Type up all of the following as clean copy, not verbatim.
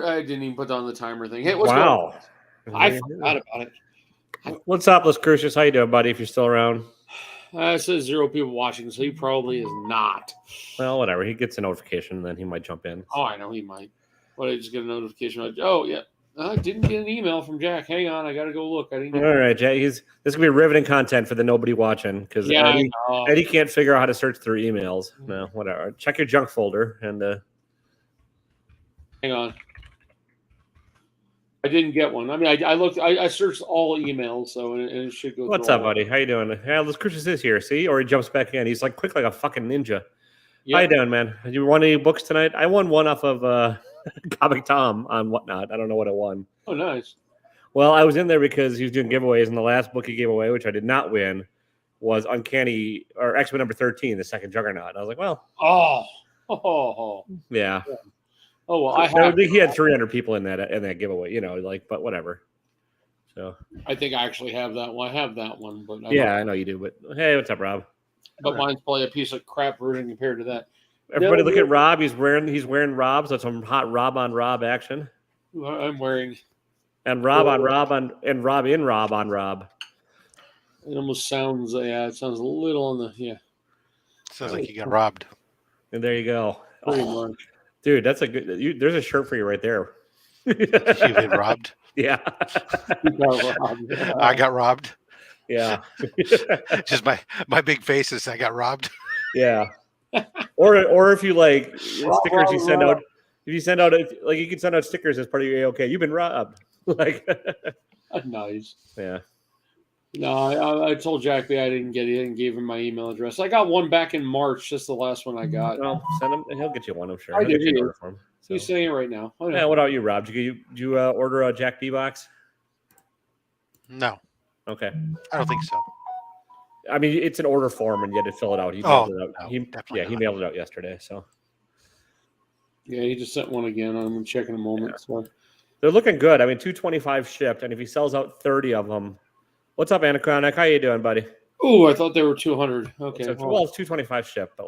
I didn't even put on the timer thing. Hey, what's going on? I forgot about it. What's up, Las Cruces? How you doing, buddy? If you're still around. It says 0 people watching, so he probably is not. Well, whatever. He gets a notification, and then he might jump in. Oh, I know he might. But I just get a notification. Like, oh, yeah. I didn't get an email from Jack. Hang on, I got to go look. I didn't. All right, Jack. This is gonna be riveting content for the nobody watching because Eddie can't figure out how to search through emails. No, whatever. Check your junk folder and. Hang on. I didn't get one. I mean, I looked. I searched all emails, so and it should go. What's up, buddy? How you doing? Yeah, Las Cruces is here. See, or he jumps back in. He's like quick like a fucking ninja. Yep. How you doing, man? Did you won any books tonight? I won one off of Comic Tom on Whatnot. I don't know what I won. Oh, nice. Well, I was in there because he was doing giveaways, and the last book he gave away, which I did not win, was Uncanny or X-Men number 13, the second Juggernaut. I was like, well, yeah. Oh well, he had 300 people in that giveaway, but whatever. So I think I actually have that one. I have that one, but I know you do. But hey, what's up, Rob? But mine's probably a piece of crap version compared to that. Everybody, look at Rob. He's wearing Rob, so it's some hot Rob on Rob action. I'm wearing and Rob on Rob and Rob in Rob on Rob. It almost sounds it sounds a little on the Sounds like you got robbed. And there you go. Pretty much. Dude, that's a good. There's a shirt for you right there. You've been robbed. Yeah. I got robbed. Yeah. Just my big face is I got robbed. Yeah. Or if you like stickers you send out. If you send out you can send out stickers as part of your you've been robbed. Nice. Yeah. No, I told Jack B I didn't get it and gave him my email address. I got one back in March. That's the last one I got. Well, send him. He'll get you one, I'm sure. I did. He's saying it right now. Yeah. What about you, Rob? Did you order a Jack B box? No. Okay. I don't think so. I mean, it's an order form, and you had to fill it out. He mailed it out. He mailed it out yesterday. So. Yeah, he just sent one again. I'm gonna check in a moment. Yeah. So. They're looking good. I mean, 225 shipped, and if he sells out 30 of them. What's up, Anachronic? How you doing, buddy? Oh, I thought they were 200. Okay. So, well, it's 225 shipped, but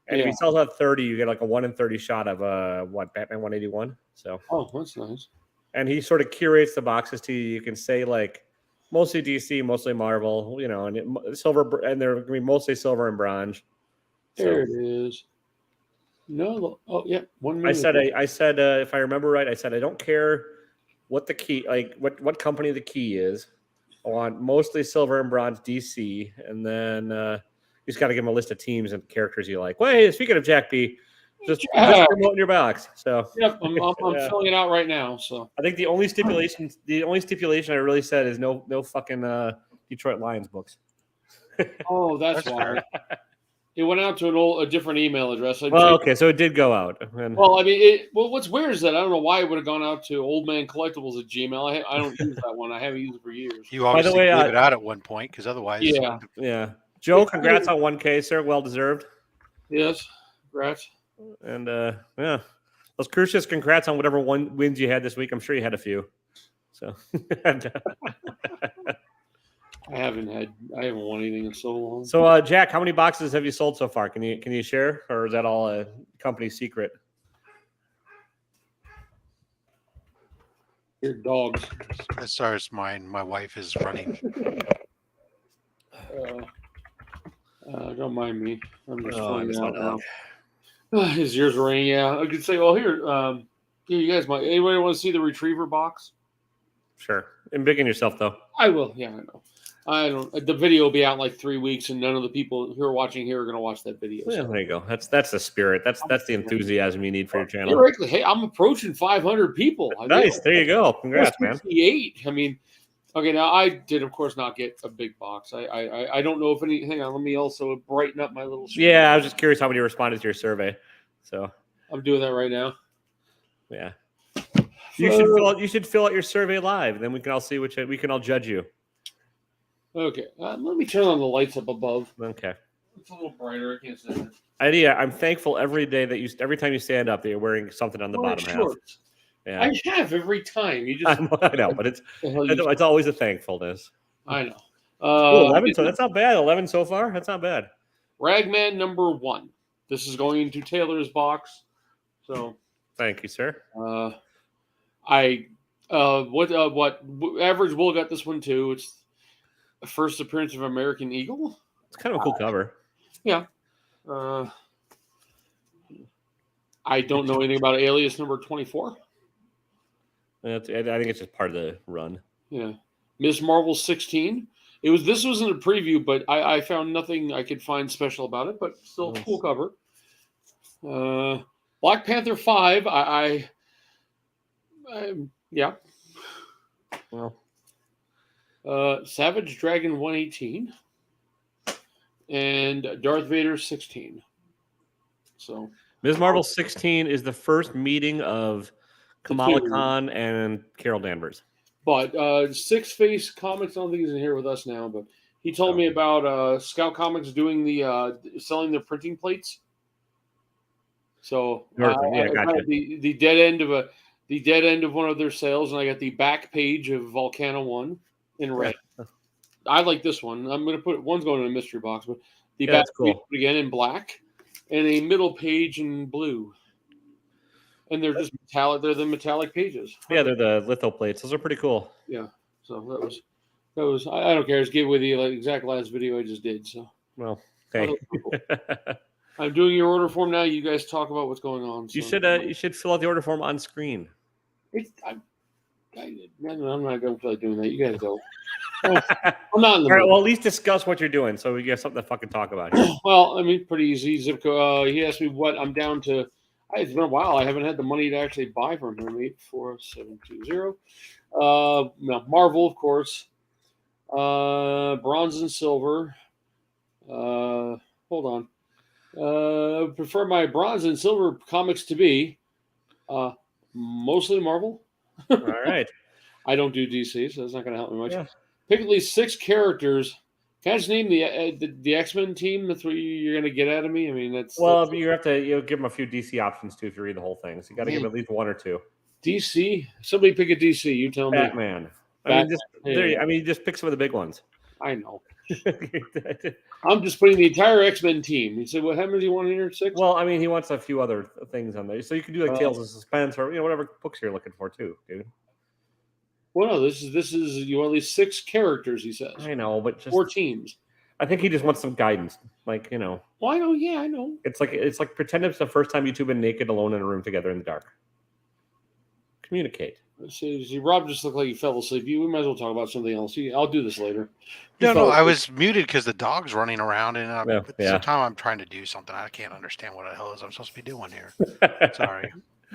if he sells out 30, you get like a 1 in 30 shot of Batman 181. So. Oh, that's nice. And he sort of curates the boxes to you. You can say mostly DC, mostly Marvel, and silver, and they're gonna be mostly silver and bronze. There it is. No, oh yeah, 1 minute. I said, if I remember right, I said I don't care what the key, what company the key is. I want mostly silver and bronze DC, and then you just got to give him a list of teams and characters you like. Well, hey, speaking of Jack B, just promote in your box. So yep, I'm filling it out right now. So I think the only stipulation I really said is no fucking Detroit Lions books. Oh, that's why. It went out to a different email address. Okay, so it did go out. Well, I mean, what's weird is that I don't know why it would have gone out to oldmancollectibles@gmail. I don't use that one. I haven't used it for years. You obviously gave it out at one point because otherwise, yeah. Joe, congrats on 1K, sir. Well deserved. Yes, congrats. And Los Cruces, congrats on whatever wins you had this week. I'm sure you had a few. So. I haven't won anything in so long. So, Jack, how many boxes have you sold so far? Can you share, or is that all a company secret? Your dogs. As far as mine, my wife is running. Don't mind me. I'm just filling out now. His ears are ringing. Yeah, I could say, well, here, you guys might. Anybody want to see the retriever box? Sure. Embiggen yourself, though. I will. Yeah, I know. I don't. The video will be out in 3 weeks, and none of the people who are watching here are going to watch that video. Yeah, there you go. That's the spirit. That's the enthusiasm you need for your channel. Theoretically, hey, I'm approaching 500 people. Nice. There you go. Congrats, man. 68. I mean, okay. Now I did, of course, not get a big box. I don't know if any. Hang on. Let me also brighten up my little screen. Yeah, I was just curious how many responded to your survey. So I'm doing that right now. Yeah. You should fill out your survey live, and then we can all see we can all judge you. Okay, let me turn on the lights up above. Okay, it's a little brighter. I can't say that. I'm thankful every day every time you stand up that you're wearing something on the bottom half. Yeah, I have every time. You just I know, but it's always a thankfulness. I know. 11. So that's not bad. 11 so far. That's not bad. Ragman number 1. This is going into Taylor's box. So thank you, sir. What Average Will got this one too. It's the first appearance of American Eagle. It's kind of a cool cover. Yeah. I don't know anything about Alias number 24. I think it's just part of the run. Yeah. Miss Marvel 16. This wasn't a preview, but I found nothing I could find special about it, but still cool cover. Black Panther 5. Yeah. Well, Savage Dragon 118 and Darth Vader 16. So Ms. Marvel 16 is the first meeting of Kamala Khan and Carol Danvers. But Six Face Comics, I don't think he's in here with us now, but he told me about Scout Comics doing selling their printing plates. So gotcha. the dead end of one of their sales, and I got the back page of Volcano 1 in red. I like this one. I'm going to put one's going in a mystery box, but the back page again in black, and a middle page in blue. And they're just metallic. They're the metallic pages. Yeah, they're the litho plates. Those are pretty cool. Yeah. So that was. I don't care. I just gave away the exact last video I just did. So. Well, okay. I'm doing your order form now. You guys talk about what's going on. So. You should fill out the order form on screen. I'm not going to feel like doing that. You guys go. I'm not in the All right, well, at least discuss what you're doing so we get something to fucking talk about here. Well, I mean, pretty easy. Zip code. He asked me what I'm down to. It's been a while. I haven't had the money to actually buy from him. 84720. Marvel, of course. Bronze and silver. Hold on. Prefer my bronze and silver comics to be mostly Marvel. All right. I don't do DC, so that's not going to help me much. Yeah. Pick at least 6 characters. Can I just name the X-Men team? That's what you're going to get out of me. I mean, you have to give them a few DC options too if you read the whole thing. So you got to give them at least 1 or 2. DC. Somebody pick a DC. You tell me. Batman. Just pick some of the big ones. I know. I'm just putting the entire X-Men team. He said, "What? How many do you want in here? 6?" Well, I mean, he wants a few other things on there, so you can do like Tales of Suspense or whatever books you're looking for too, dude. Well, no, this is you want at least 6 characters. He says. I know, but just 4 teams. I think he just wants some guidance, like Well, I know. Yeah, I know. It's like pretend it's the first time you two been naked alone in a room together in the dark. Communicate. See, Rob just looked like he fell asleep. We might as well talk about something else. I'll do this later. No, I was muted because the dog's running around, and at the yeah. time I'm trying to do something. I can't understand what the hell is I'm supposed to be doing here. Sorry.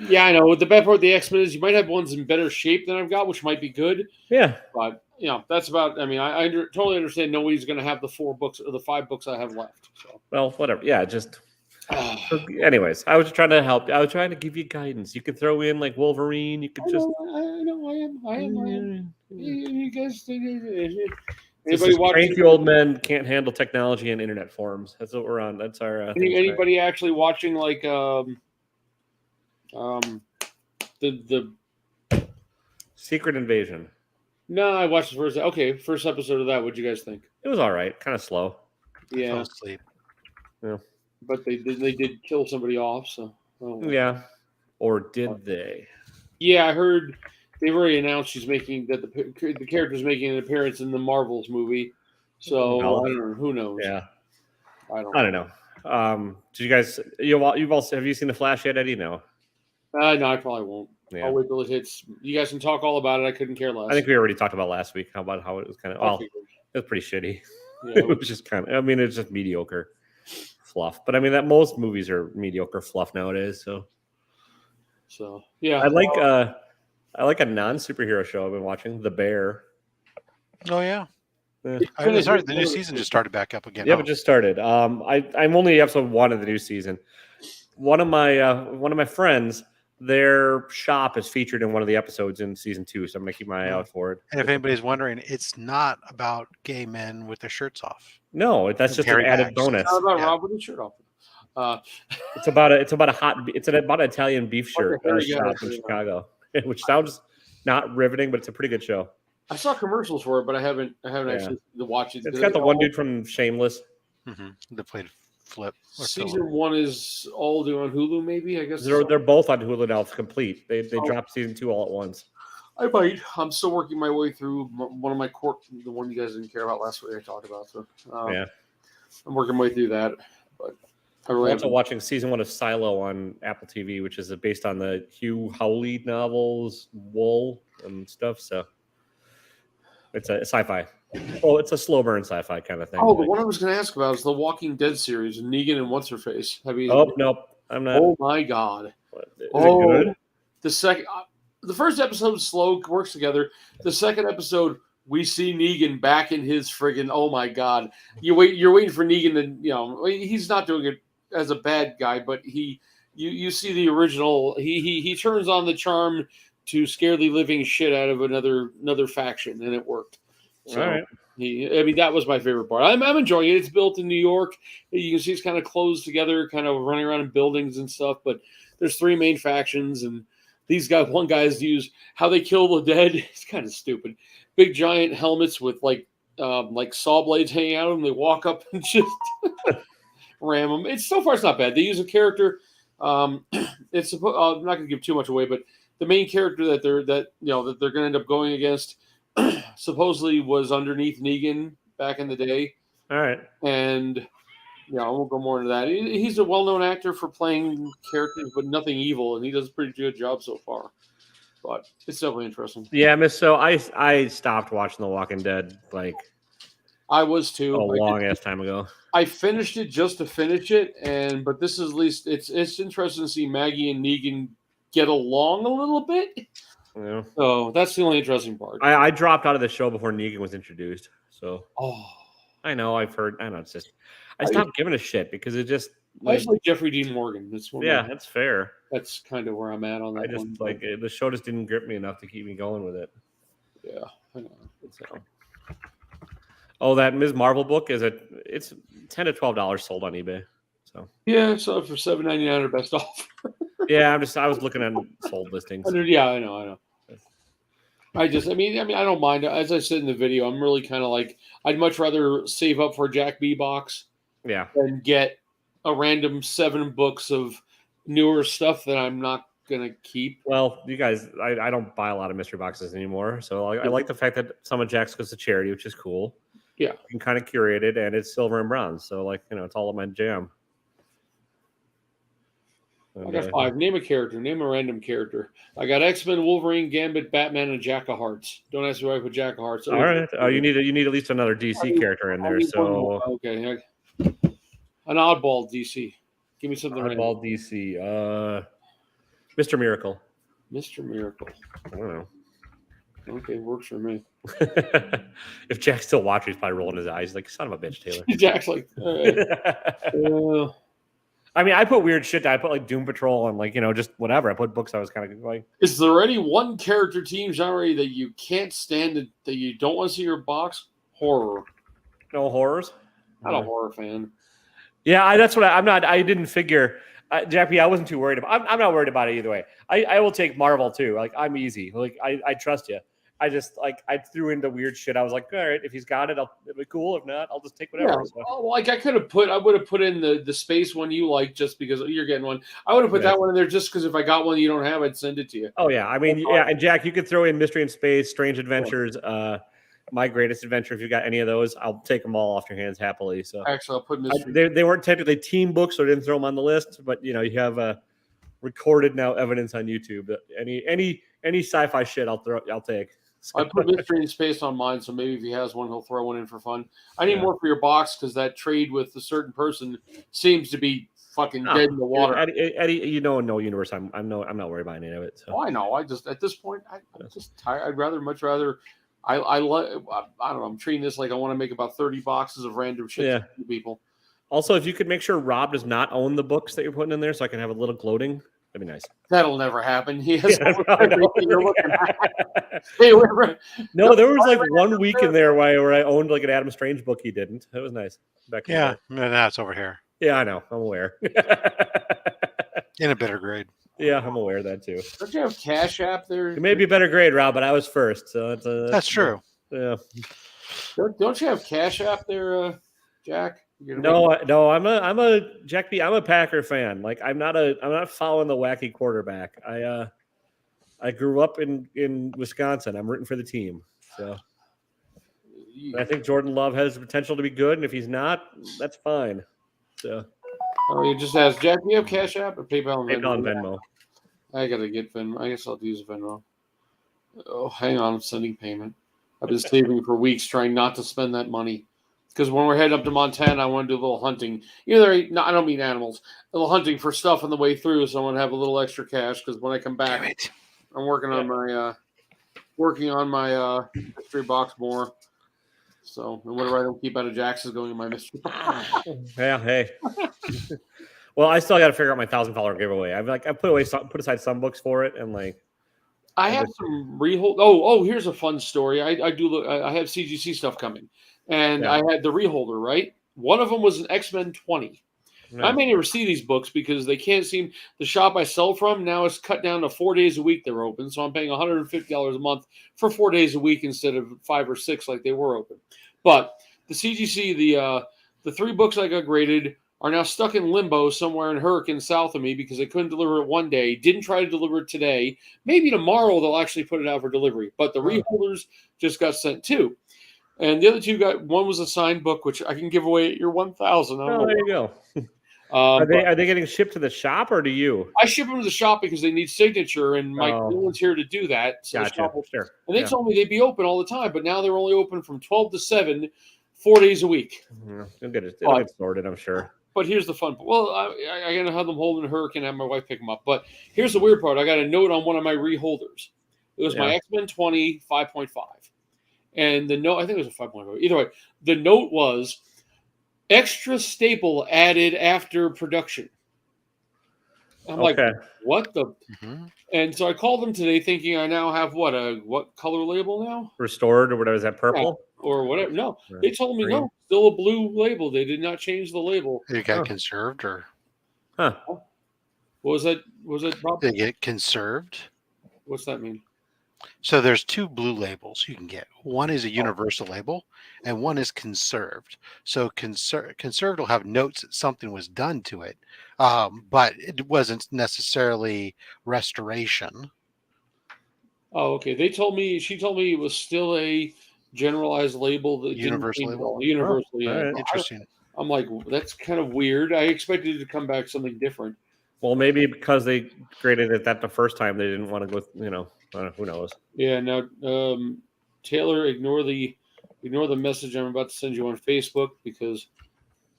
Yeah, I know. The bad part of the X-Men is you might have ones in better shape than I've got, which might be good. Yeah. But, that's about, I mean, I totally understand nobody's going to have the 4 books or the 5 books I have left. So. Well, whatever. Yeah, just... Anyways, I was trying to help. I was trying to give you guidance. You could throw in like Wolverine. You could just... I am. You guys... Anybody watching? Cranky old men can't handle technology and internet forums. That's what we're on. That's our... anybody actually watching like... the Secret Invasion. No, I watched the first episode of that. What'd you guys think? It was all right, kind of slow. I fell asleep. Yeah, but they did kill somebody off. So yeah, or did they? Yeah, I heard they've already announced she's making that the character's making an appearance in the Marvels movie. So I don't know. Who knows? Yeah, I don't know. Did you guys? Have you seen the Flash yet, Eddie? No. No, I probably won't. Yeah. I'll wait till it hits. You guys can talk all about it. I couldn't care less. I think we already talked about last week about how it was kind of. Well, it was pretty shitty. Yeah, it was just kind of. I mean, it's just mediocre fluff. But I mean, that most movies are mediocre fluff nowadays. So yeah, I like a non-superhero show I've been watching, The Bear. Oh yeah. The new season just started back up again. Yeah, it just started. I'm only episode 1 of the new season. One of my friends, their shop is featured in one of the episodes in season 2, so I'm gonna keep my eye out for it. And if anybody's wondering, it's not about gay men with their shirts off. No, that's just an added bonus. It's not about Rob with his shirt off. It's about an Italian beef shirt shop in Chicago, which sounds not riveting, but it's a pretty good show. I saw commercials for it, but I haven't actually watched it. It's got the one dude from Shameless. Mm-hmm. That played flip. Or Season 1 is all due on Hulu, maybe. I guess They're both on Hulu now. It's complete. They dropped season 2 all at once. I might. I'm still working my way through one of my the one you guys didn't care about last week. I talked about, so Yeah. I'm working my way through that. But I really I'm also watching season 1 of Silo on Apple TV, which is based on the Hugh Howley novels, Wool and stuff. So it's a sci-fi. Oh, it's a slow burn sci-fi kind of thing. Oh, the one I was going to ask about is the Walking Dead series, Negan and What's Her Face. Have you? Oh nope, I'm not. Oh my God! Is it good? The first episode slow works together. The second episode, we see Negan back in his friggin' oh my God! You're waiting for Negan to he's not doing it as a bad guy, but you see the original. He turns on the charm to scare the living shit out of another faction, and it worked. So, all right. that was my favorite part. I'm enjoying it. It's built in New York. You can see it's kind of closed together, kind of running around in buildings and stuff. But there's 3 main factions, and one guy's used how they kill the dead. It's kind of stupid. Big giant helmets with like saw blades hanging out of them. They walk up and just ram them. It's not bad. They use a character. I'm not going to give too much away, but the main character that they're going to end up going against supposedly was underneath Negan back in the day. All right. And I won't go more into that. He's a well-known actor for playing characters, but nothing evil, and he does a pretty good job so far. But it's definitely interesting. Yeah, Miss. So I stopped watching The Walking Dead I was too a long ass time ago. I finished it just to finish it, but this is at least it's interesting to see Maggie and Negan get along a little bit. Yeah. So that's the only interesting part. I dropped out of the show before Negan was introduced. So I know it's just I stopped giving a shit because it just I just like Jeffrey Dean Morgan. That's fair. That's kind of where I'm at on that. The show just didn't grip me enough to keep me going with it. Yeah, I know. So. That Ms. Marvel book it's $10 to $12 sold on eBay. So yeah, so for $7.99 or best offer. Yeah, I was looking at sold listings. Yeah, I know. I don't mind. As I said in the video, I'm really kind of like I'd much rather save up for a Jack B box, than get a random 7 books of newer stuff that I'm not gonna keep. Well, you guys, I don't buy a lot of mystery boxes anymore, so I like the fact that some of Jack's goes to charity, which is cool. Yeah, you can kind of curate it, and it's silver and bronze, so it's all of my jam. I got 5. Name a character. Name a random character. I got X-Men, Wolverine, Gambit, Batman, and Jack of Hearts. Don't ask me why I put Jack of Hearts. All right. You need at least another DC character in there. So okay, an oddball DC. Give me something. Oddball DC. Mr. Miracle. Mr. Miracle. I don't know. Okay, works for me. If Jack still watches, he's probably rolling his eyes like, son of a bitch, Taylor. Jack's like, I put weird shit down. I put like Doom Patrol and just whatever. I put books I was kind of like. Is there any one character team genre that you can't stand that you don't want to see your box? Horror. No horrors? Not a horror fan. Yeah, that's what I'm not. I didn't figure. Jackie, I wasn't too worried about. I'm not worried about it either way. I will take Marvel too. I'm easy. I trust you. I just I threw into weird shit. I was like, all right, if he's got it, it'll be cool. If not, I'll just take whatever. Yeah. So. I would have put in the space one you like just because you're getting one. I would have put that one in there just because if I got one you don't have, I'd send it to you. Oh yeah, and Jack, you could throw in Mystery in Space, Strange Adventures, My Greatest Adventure. If you got any of those, I'll take them all off your hands happily. So actually, I'll put Mystery. They weren't technically team books, so I didn't throw them on the list. But you have recorded now evidence on YouTube that any sci-fi shit I'll take. I put Mystery in Space on mine, so maybe if he has one, he'll throw one in for fun. I need more for your box because that trade with a certain person seems to be fucking dead in the water. Eddie, no universe. I'm not worried about any of it. So. I know. I just at this point, I'm just tired. I'd much rather. I don't know. I'm treating this like I want to make about 30 boxes of random shit to people. Also, if you could make sure Rob does not own the books that you're putting in there, so I can have a little gloating. That'd be nice. That'll never happen. He has everything you're looking at. No, there was 1 week in there where I owned an Adam Strange book. He didn't. That was nice. That's over here. Yeah, I know. I'm aware. In a better grade. Yeah, I'm aware of that too. Don't you have Cash App there? It may be a better grade, Rob, but I was first, so that's true. Yeah. Don't you have Cash App there, Jack? No, I'm a Jack B. I'm a Packer fan. Like I'm not following the wacky quarterback. I grew up in Wisconsin. I'm rooting for the team. So and I think Jordan Love has the potential to be good, and if he's not, that's fine. So you just asked Jack. Do you have Cash App or PayPal and PayPal Venmo? and Venmo. I gotta get Venmo. I guess I'll use Venmo. Oh, hang on, I'm sending payment. I've been saving for weeks, trying not to spend that money. Because when we're heading up to Montana, I want to do a little hunting. I don't mean animals. A little hunting for stuff on the way through, so I want to have a little extra cash. Because when I come back, I'm working on my mystery box more. So and whatever I don't keep out of Jack's is going in my mystery box. Yeah, hey. Well, I still got to figure out my $1,000 giveaway. I put aside some books for it, and like I have some rehold. Oh, here's a fun story. I do look. I have CGC stuff coming, and I had the reholder. Right, one of them was an X-Men 20. I may never see these books because they can't seem the shop I sell from now is cut down to 4 days a week they're open. So I'm paying $150 a month for 4 days a week instead of 5 or 6 like they were open. But the CGC, the 3 books I got graded are now stuck in limbo somewhere in Hurricane south of me because they couldn't deliver it one day. Didn't try to deliver it today. Maybe tomorrow they'll actually put it out for delivery. But the reholders just got sent too. And the other 2 one was a signed book, which I can give away at your 1,000. Oh, there you go. Are they getting shipped to the shop or to you? I ship them to the shop because they need signature, and Mike Dillon's here to do that. So gotcha. Sure. And they told me they'd be open all the time, but now they're only open from 12 to 7, 4 days a week. It'll get sorted, I'm sure. But here's the fun. Well, I got to have them hold in a hurricane and have my wife pick them up. But here's the weird part. I got a note on one of my reholders. It was my X-Men 20 5.5. And the note, I think it was a 5.5. Either way, the note was extra staple added after production. I'm like, what the? Mm-hmm. And so I called them today thinking I now have what color label now? Restored or whatever. Is that purple? Yeah, or whatever. No, they told me no, still a blue label. They did not change the label. They got conserved or? Huh. What was that? Rob? They get conserved. What's that mean? So there's 2 blue labels you can get. One is a universal label, and one is conserved. So conserved will have notes that something was done to it, but it wasn't necessarily restoration. Oh, okay. She told me it was still a generalized label that universal label. Universal, yeah. Right. Interesting. I'm like, that's kind of weird. I expected it to come back something different. Well, maybe because they graded it that the first time, they didn't want to go. Who knows? Yeah. Now, Taylor, ignore the message I'm about to send you on Facebook because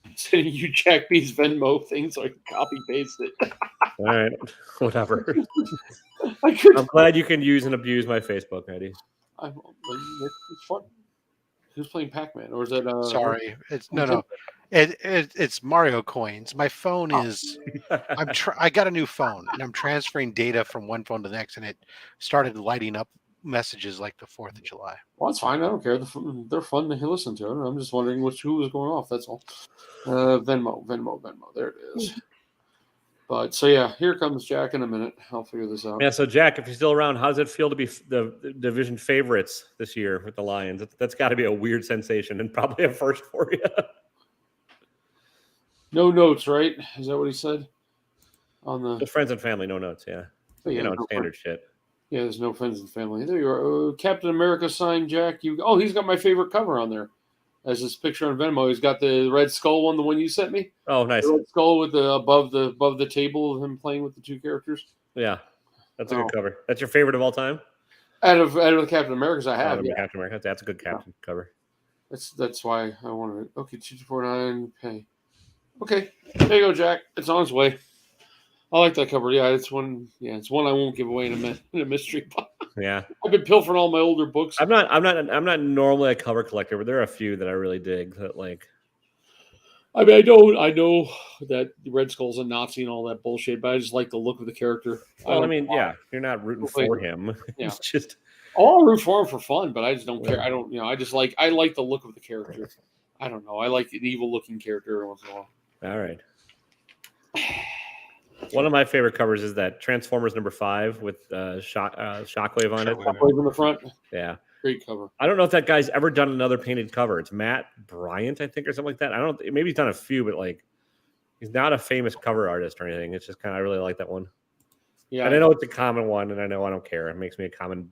I'm sending you Jack B's Venmo thing, so I can copy paste it. All right, whatever. I'm glad you can use and abuse my Facebook, Eddie. It's fun. Who's playing Pac-Man, or is that? Sorry, it's no. It's Mario coins. My phone is. I got a new phone, and I'm transferring data from one phone to the next, and it started lighting up messages like the 4th of July. Well, that's fine. I don't care. They're fun to listen to. I'm just wondering who was going off. That's all. Venmo. There it is. But so yeah, here comes Jack in a minute. I'll figure this out. Yeah. So Jack, if you're still around, how does it feel to be the division favorites this year with the Lions? That's got to be a weird sensation and probably a first for you. No notes, right? Is that what he said? On the friends and family, no notes. Yeah, standard shit. Yeah, there's no friends and family. There you are. Captain America signed Jack. He's got my favorite cover on there. As this picture on Venmo, he's got the Red Skull one, the one you sent me. Oh, nice. The Red Skull with the above the table of him playing with the 2 characters. Yeah, that's a good cover. That's your favorite of all time? Out of the Captain Americas I have. Captain America. That's a good Captain cover. That's why I wanted it. Okay, 2249 pay. Okay, there you go, Jack. It's on its way. I like that cover. Yeah, it's one. Yeah, it's one I won't give away in a mystery box. Yeah, I've been pilfering all my older books. I'm not normally a cover collector, but there are a few that I really dig. That like. I mean, I know that Red Skull's a Nazi and all that bullshit, but I just like the look of the character. Well, you're not rooting for him. Yeah. It's just. I'll root for him for fun, but I just don't care. I don't. I like the look of the character. I don't know. I like an evil-looking character every once in a while. All right. One of my favorite covers is that Transformers #5 with Shockwave on it. Shockwave in the front. Yeah, Great cover. I don't know if that guy's ever done another painted cover. It's Matt Bryant, I think, or something like that. I don't. Maybe he's done a few, but like, he's not a famous cover artist or anything. It's just kind of I really like that one. Yeah, and I know it's a common one, and I know I don't care. It makes me a common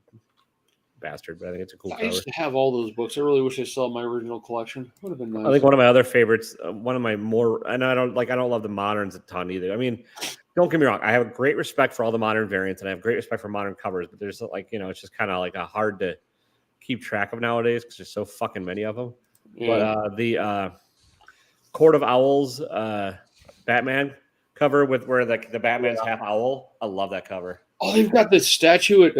bastard, but I think it's a cool I cover. used to have all those books. I really wish I still had my original collection. Would have been nice. I think one of my other favorites, one of my more, and I don't love the moderns a ton either. I mean, don't get me wrong. I have a great respect for all the modern variants, and I have great respect for modern covers. But there's like, it's just kind of like a hard to keep track of nowadays because there's so fucking many of them. Yeah. But the Court of Owls Batman cover with where the Batman's half owl, I love that cover. Oh, they've got this statue at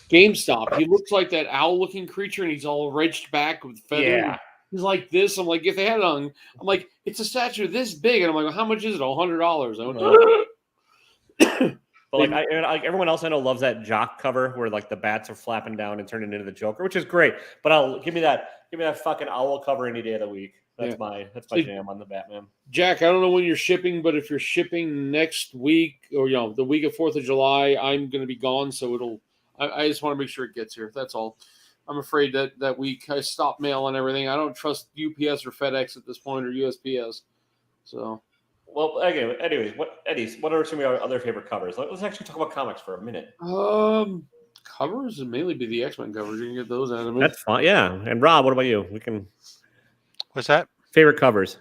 GameStop. He looks like that owl-looking creature, and he's all wrenched back with feathers. Yeah. He's like this. I'm like, if they had it on, I'm like, it's a statue this big, and I'm like, well, how much is it? $100. I went, But like everyone else I know loves that Jock cover where like the bats are flapping down and turning into the Joker, which is great. But give me that fucking owl cover any day of the week. That's my jam on the Batman. Jack, I don't know when you're shipping, but if you're shipping next week or the week of 4th of July, I'm going to be gone, so I just want to make sure it gets here. That's all. I'm afraid that week I stopped mail and everything. I don't trust UPS or FedEx at this point or USPS. So. Well, anyways, what are some of your other favorite covers? Let's actually talk about comics for a minute. Covers would mainly be the X-Men covers. You can get those out of me. That's fine, yeah. And Rob, what about you? We can. What's that? Favorite covers?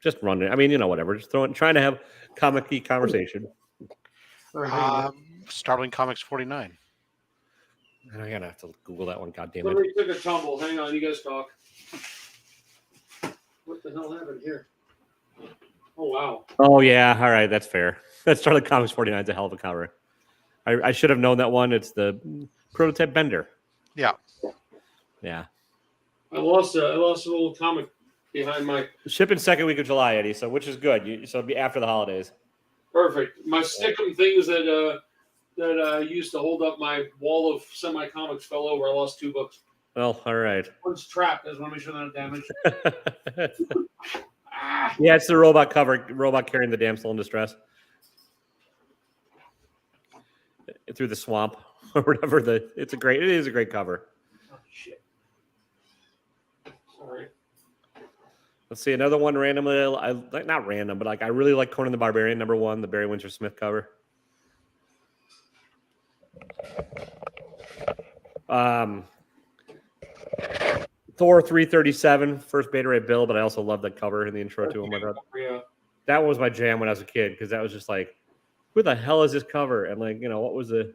Just run it. I mean, whatever. Just trying to have comic-y conversation. Startling Comics 49. I'm gonna have to Google that one. God damn it! Somebody took a tumble. Hang on, you guys talk. What the hell happened here? Oh, wow. Oh, yeah. All right. That's fair. That Startling Comics 49 is a hell of a cover. I should have known that one. It's the prototype Bender. Yeah. Yeah. I lost a little comic behind my... Shipping second week of July, Eddie, so which is good. So it'll be after the holidays. Perfect. My stickum things that used to hold up my wall of semi-comics fell over. I lost 2 books. Well, all right. One's trapped. I just want to make sure they're not damaged. Yeah, it's the robot cover. Robot carrying the damsel in distress through the swamp or whatever. It is a great cover. Oh shit! Sorry. Let's see another one randomly. Not random, but I really like Conan the Barbarian #1, the Barry Windsor Smith cover. Thor 337, first Beta Ray Bill, but I also love that cover in the intro to him. Yeah. That was my jam when I was a kid because that was just like, who the hell is this cover? And what was this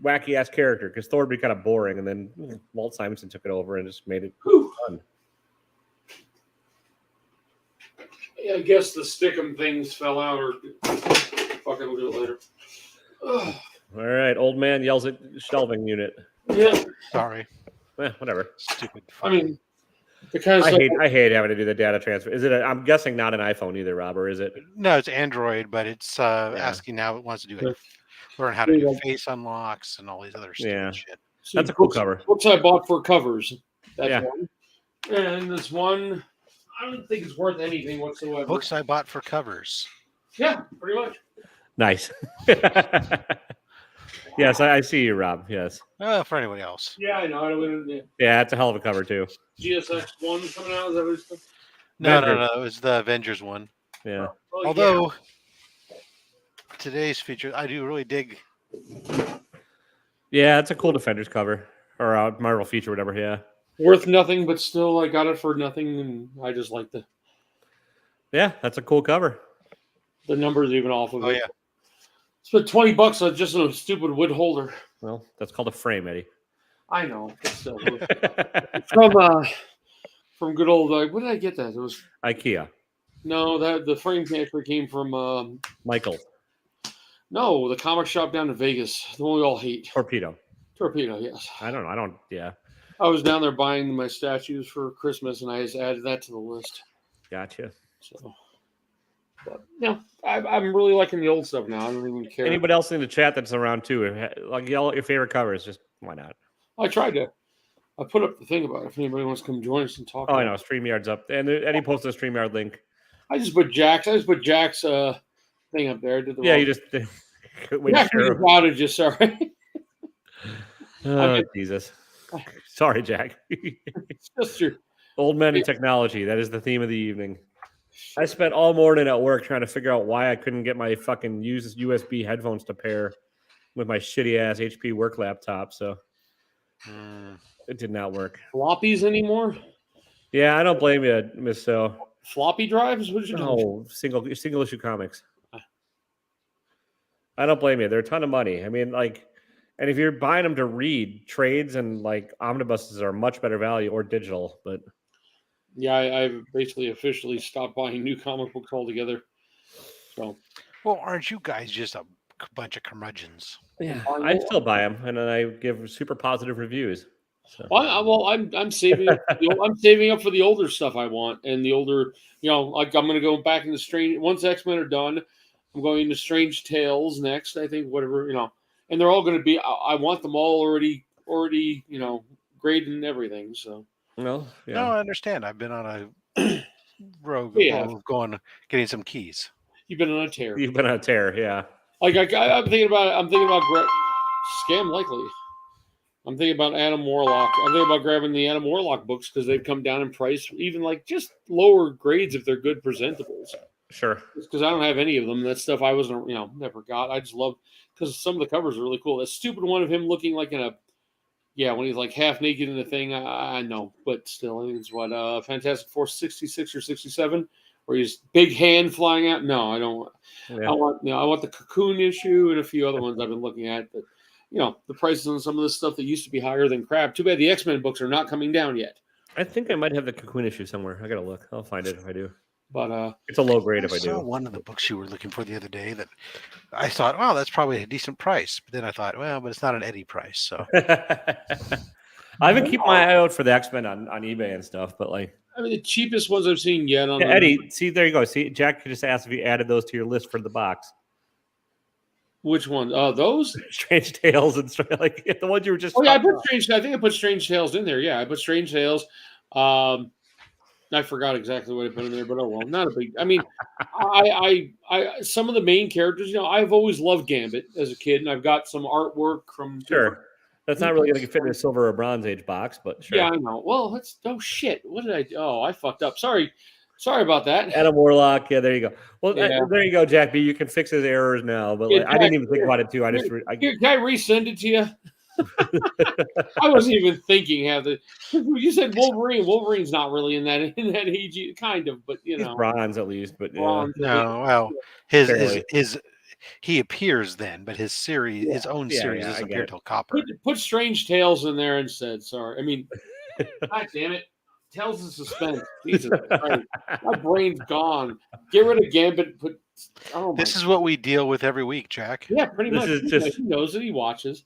wacky ass character? Because Thor would be kind of boring, and then Walt Simonson took it over and just made it fun. Yeah, I guess the stickum things fell out, or fuck it, we'll do it later. Ugh. All right, old man yells at shelving unit. Yeah. Sorry. Whatever. Stupid. I mean, because I hate having to do the data transfer. Is it? I'm guessing not an iPhone either, Rob, or is it? No, it's Android, but it's asking now it wants to do it. Learn how to do face unlocks and all these other stupid shit. That's a cool cover. Books I bought for covers. That's one. And this one, I don't think it's worth anything whatsoever. Books I bought for covers. Yeah, pretty much. Nice. Yes, I see you, Rob. Yes. For anybody else. Yeah, I know. Yeah, it's a hell of a cover too. GSX 1 coming out. Is that what it's... No. It was the Avengers one. Yeah. Oh, although today's feature, I do really dig. Yeah, it's a cool Defenders cover or a Marvel feature, whatever. Yeah. Worth nothing, but still, I got it for nothing, and I just like the. Yeah, that's a cool cover. The numbers even off of it. Oh yeah. Spent $20 on just a stupid wood holder. Well, that's called a frame, Eddie. I know. But still, from good old. What did I get that? It was IKEA. No, the frame actually came from Michael. No, the comic shop down in Vegas. The one we all hate. Torpedo, yes. I don't. Yeah. I was down there buying my statues for Christmas, and I just added that to the list. Gotcha. So, but I'm really liking the old stuff now. I don't even care. Anybody else in the chat that's around too? Like yell at your favorite covers. Just why not? I tried to. I put up the thing about it if anybody wants to come join us and talk. Oh, I know. StreamYard's up, and Eddie posted a StreamYard link. I just put Jack's thing up there. You just Couldn't wait to Yeah, share you 'em. outages. Sorry. Oh, Jesus. Sorry, Jack. It's just your. Old men and technology. That is the theme of the evening. I spent all morning at work trying to figure out why I couldn't get my fucking USB headphones to pair with my shitty ass HP work laptop. So it did not work. Floppies anymore? Yeah, I don't blame you, Miss So. Floppy drives? What did you do? No, single issue comics. I don't blame you. They're a ton of money. I mean, like, and if you're buying them to read, trades and like omnibuses are much better value or digital. But Yeah, I've basically officially stopped buying new comic books altogether. So, Well, aren't you guys just a bunch of curmudgeons? yeah, I still buy them, and then I give super positive reviews. So. I'm saving up. I'm saving up for the older stuff I want, and the older, like I'm going to go back into Strange. Once X-Men are done, I'm going into Strange Tales next. I think whatever, and they're all going to be. I want them all already, graded and everything. So. No, yeah. No, I understand. I've been on a rogue of getting some keys. You've been on a tear. You've been on a tear, yeah. Like I'm thinking about. Scam likely. I'm thinking about Adam Warlock. I'm thinking about grabbing the Adam Warlock books because they've come down in price, even like just lower grades if they're good presentables. Sure. Because I don't have any of them. That stuff I wasn't, never got. I just love because some of the covers are really cool. That stupid one of him looking like when he's like half naked in the thing. I know, but still, I think it's what Fantastic Four 66 or 67, where he's big hand flying out. No, I don't. Yeah. I want the Cocoon issue and a few other ones I've been looking at that. The prices on some of this stuff that used to be higher than crap. Too bad the X-Men books are not coming down yet. I think I might have the Cocoon issue somewhere. I gotta look. I'll find it if I do. But it's a low grade if I do. I saw one of the books you were looking for the other day that I thought, wow, that's probably a decent price. But then I thought, well, but it's not an Eddie price. So I've been keeping my eye out for the X-Men on eBay and stuff. But like, I mean, the cheapest ones I've seen yet on Eddie. See, there you go. See, Jack just asked if you added those to your list for the box. Which one? Those Strange Tales and like the ones you were just. Oh yeah, I think I put Strange Tales in there. Yeah, I put Strange Tales. I forgot exactly what I put in there, but oh well, not a big. I mean, I some of the main characters. I've always loved Gambit as a kid, and I've got some artwork from. Sure, that's not really going to fit in a silver or bronze age box, but sure. Yeah, I know. Well, that's shit. What did I do? Oh, I fucked up. Sorry about that. Adam Warlock. Yeah, there you go. Well, there you go, Jack B. You can fix his errors now. But I didn't even think about it too. Can I resend it to you? I wasn't even thinking. You said Wolverine? Wolverine's not really in that AG, kind of, but he's bronze at least. But no, well, his he appears then, but his series, his own series, doesn't appear till Copper. Put Strange Tales in there instead. Sorry, I mean, God damn it. Tales of Suspense. Jesus Christ. My brain's gone. Get rid of Gambit. This is what we deal with every week, Jack. Yeah, pretty much. He knows that he watches.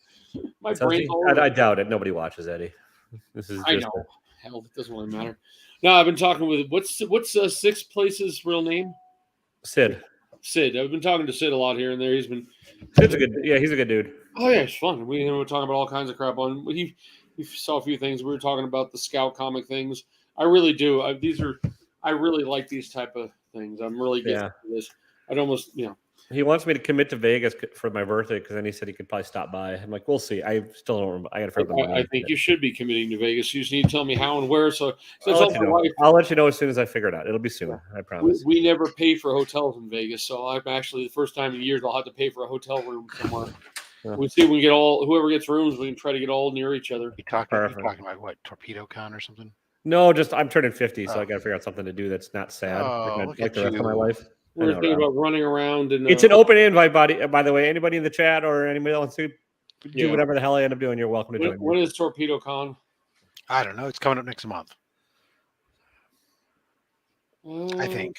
My brain's I doubt it. Nobody watches Eddie. This is. I know. Hell, it doesn't really matter. No, I've been talking with what's Sixth Place's real name? Sid. I've been talking to Sid a lot here and there. He's a good dude. Oh yeah, it's fun. We were talking about all kinds of crap. He saw a few things. We were talking about the Scout comic things. I really do. I really like these type of things. I'm really getting into this. I'd almost, He wants me to commit to Vegas for my birthday because then he said he could probably stop by. I'm like, we'll see. I still don't remember. I got to figure out. I think you should be committing to Vegas. You just need to tell me how and where. So I'll let you know as soon as I figure it out. It'll be soon. I promise. We never pay for hotels in Vegas, so I'm actually the first time in years I'll have to pay for a hotel room somewhere. Yeah. We see if we can get whoever gets rooms, we can try to get all near each other. You're talking about what, Torpedo Con or something? No, just I'm turning 50, so I got to figure out something to do that's not sad. Like the rest of my life. We're thinking about running around. And it's an open invite, by the way. Anybody in the chat or anybody else who do whatever the hell I end up doing, you're welcome to join me. When is Torpedo Con? I don't know. It's coming up next month. I think.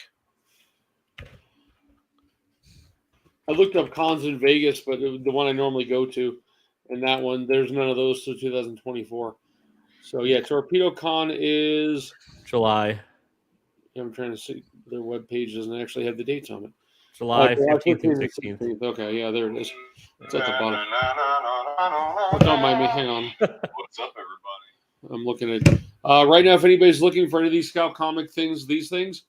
I looked up cons in Vegas, but the one I normally go to, and that one, there's none of those till 2024. So, yeah, Torpedo Con is July. Yeah, I'm trying to see. Their webpage doesn't actually have the dates on it. July 15th and 16th. Okay, yeah, there it is. It's at the bottom. Don't mind me. Hang on. What's up, everybody? I'm looking at right now. If anybody's looking for any of these Scout comic things, these things,